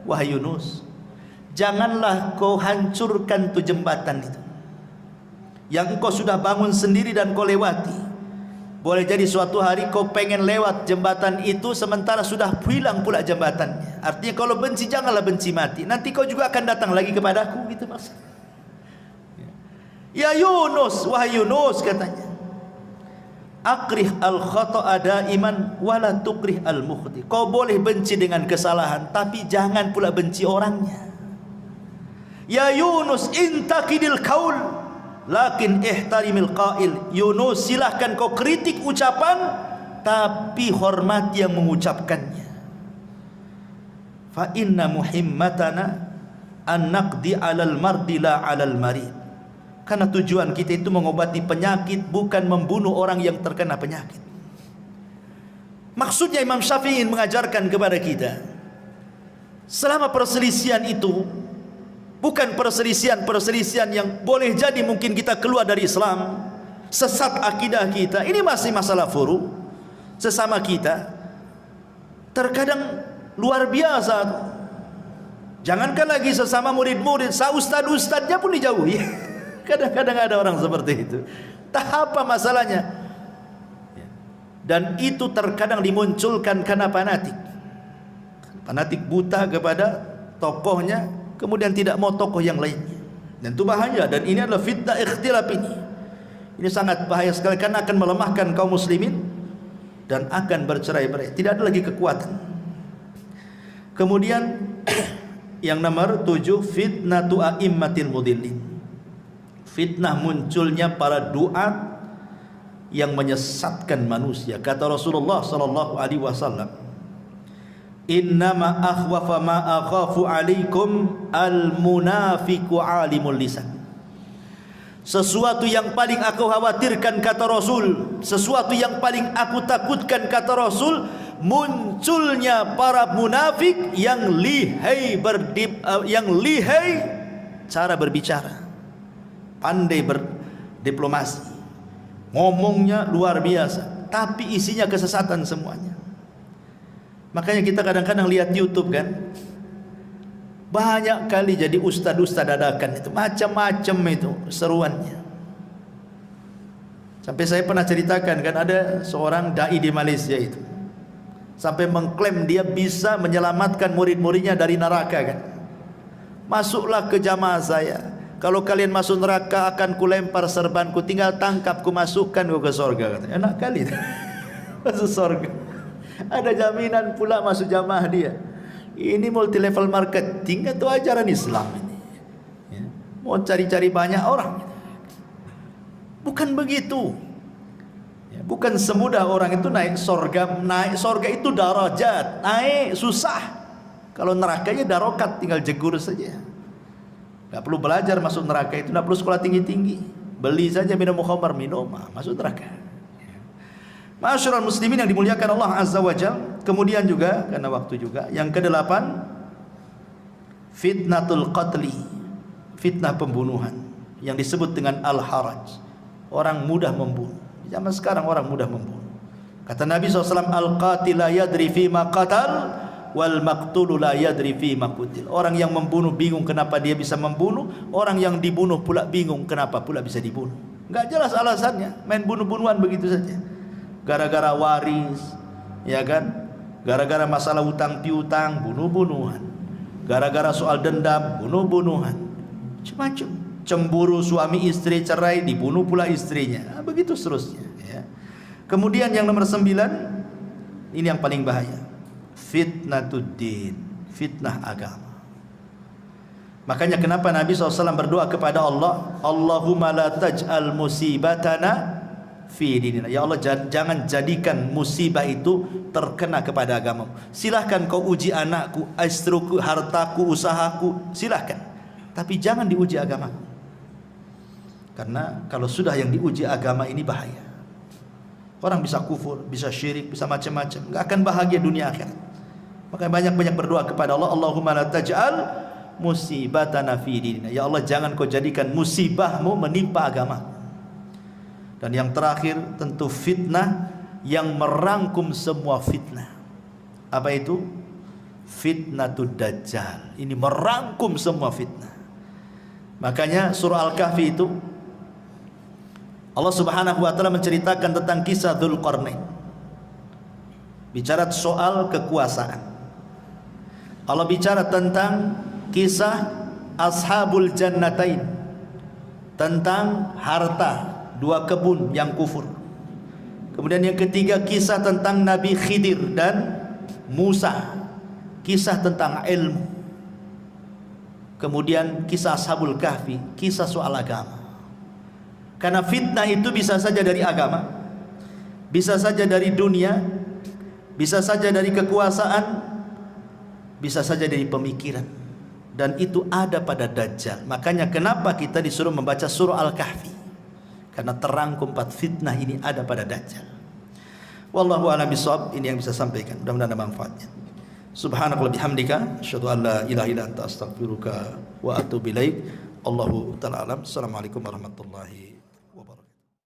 Speaker 1: wahai Yunus, janganlah kau hancurkan tu jembatan itu yang engkau sudah bangun sendiri dan kau lewati. Boleh jadi suatu hari kau pengen lewat jembatan itu sementara sudah hilang pula jembatannya. Artinya kalau benci, janganlah benci mati, nanti kau juga akan datang lagi kepadaku, gitu maksudnya. Ya Yunus, wahai Yunus, katanya, akrih al-khata'a daiman wala tukrih al-mukhti. Kau boleh benci dengan kesalahan, tapi jangan pula benci orangnya. Ya Yunus, intakidil qaul lakin ihtarimil qail. Yunus, silahkan kau kritik ucapan, tapi hormati yang mengucapkannya. Fa inna muhimmatana an naqdi 'alal mardi la 'alal marid. Karena tujuan kita itu mengobati penyakit, bukan membunuh orang yang terkena penyakit. Maksudnya Imam Syafi'i ingin mengajarkan kepada kita, selama perselisihan itu bukan perselisihan yang boleh jadi mungkin kita keluar dari Islam, sesat akidah kita, ini masih masalah furu sesama kita. Terkadang luar biasa, jangankan lagi sesama murid-murid, ustad-ustadnya pun dijauhi. Kadang-kadang ada orang seperti itu. Tak apa masalahnya. Dan itu terkadang dimunculkan karena fanatik. Fanatik buta kepada tokohnya, kemudian tidak mau tokoh yang lainnya. Dan itu bahaya. Dan ini adalah fitnah ikhtilaf ini. Ini sangat bahaya sekali karena akan melemahkan kaum muslimin dan akan bercerai-berai. Tidak ada lagi kekuatan. Kemudian yang nomor 7, fitnatu a'immatil mudillin. Fitnah munculnya para duat yang menyesatkan manusia. Kata Rasulullah sallallahu alaihi wasallam, innama akhwafa ma akhafu alaikum al-munafiqu alimul lisan. Sesuatu yang paling aku khawatirkan, kata Rasul, sesuatu yang paling aku takutkan, kata Rasul, munculnya para munafik yang lihai cara berbicara, pandai berdiplomasi, ngomongnya luar biasa, tapi isinya kesesatan semuanya. Makanya kita kadang-kadang lihat YouTube kan, banyak kali jadi ustad-ustad dadakan itu, macam-macam itu seruannya. Sampai saya pernah ceritakan kan, ada seorang dai di Malaysia itu sampai mengklaim dia bisa menyelamatkan murid-muridnya dari neraka kan. Masuklah ke jamaah saya, kalau kalian masuk neraka akan kulempar serbanku, tinggal tangkap ku masukkan ke surga, katanya. Enak kali masuk surga, ada jaminan pula masuk jamaah dia. Ini multi level marketing atau ajaran Islam ini ya, mau cari-cari banyak orang. Bukan begitu ya, bukan semudah orang itu naik surga. Naik surga itu darajat, naik susah. Kalau nerakanya darokat, tinggal jegur saja. Tak perlu belajar masuk neraka itu, tak perlu sekolah tinggi-tinggi, beli saja minum khamar, minum masuk neraka. Ma'asyiral muslimin yang dimuliakan Allah Azza wa Jalla. Kemudian juga karena waktu juga, yang ke-8, fitnatul qatli, fitnah pembunuhan yang disebut dengan al-haraj. Orang mudah membunuh. Zaman sekarang orang mudah membunuh. Kata Nabi SAW, al-qatil la yadri fima qatal wal maqtulu la yadri fima qutil. Orang yang membunuh bingung kenapa dia bisa membunuh, orang yang dibunuh pula bingung kenapa pula bisa dibunuh. Enggak jelas alasannya, main bunuh-bunuhan begitu saja. Gara-gara waris, ya kan? Gara-gara masalah utang piutang, bunuh-bunuhan. Gara-gara soal dendam, bunuh-bunuhan. Macam-macam. Cemburu suami istri cerai, dibunuh pula istrinya. Nah, begitu seterusnya. Ya. Kemudian yang nomor 9, ini yang paling bahaya. Fitnatuddin, fitnah agama. Makanya kenapa Nabi SAW berdoa kepada Allah, Allahumma la taj'al musibatana fi dinina. Ya Allah, jangan jadikan musibah itu terkena kepada agamamu. Silahkan kau uji anakku, istriku, hartaku, usahaku, silahkan, tapi jangan diuji agamaku. Karena kalau sudah yang diuji agama ini bahaya. Orang bisa kufur, bisa syirik, bisa macam-macam, enggak akan bahagia dunia akhirat. Makanya banyak-banyak berdoa kepada Allah, Allahumma la taj'al musibatana fi dinina. Ya Allah, jangan kau jadikan musibahmu menimpa agama. Dan yang terakhir tentu fitnah yang merangkum semua fitnah. Apa itu? fitnatud dajjal. Ini merangkum semua fitnah. Makanya surah Al-Kahfi itu Allah Subhanahu wa taala menceritakan tentang kisah Dzulqarnain. Bicara soal kekuasaan. Allah bicara tentang kisah Ashabul Jannatain, tentang harta dua kebun yang kufur. Kemudian yang ketiga kisah tentang Nabi Khidir dan Musa, kisah tentang ilmu. Kemudian kisah Ashabul Kahfi, kisah soal agama. Karena fitnah itu bisa saja dari agama, bisa saja dari dunia, bisa saja dari kekuasaan, bisa saja dari pemikiran. Dan itu ada pada Dajjal. Makanya kenapa kita disuruh membaca surah Al-Kahfi? Karena terangkum 4 fitnah ini ada pada Dajjal. Wallahu a'lam bishawab. Ini yang bisa sampaikan. Mudah-mudahan ada manfaatnya. Subhanakallahumma bihamdika asyhadu an la ilaha illa anta astaghfiruka wa atubu ilaik. Allahu ta'ala alam. Assalamualaikum warahmatullahi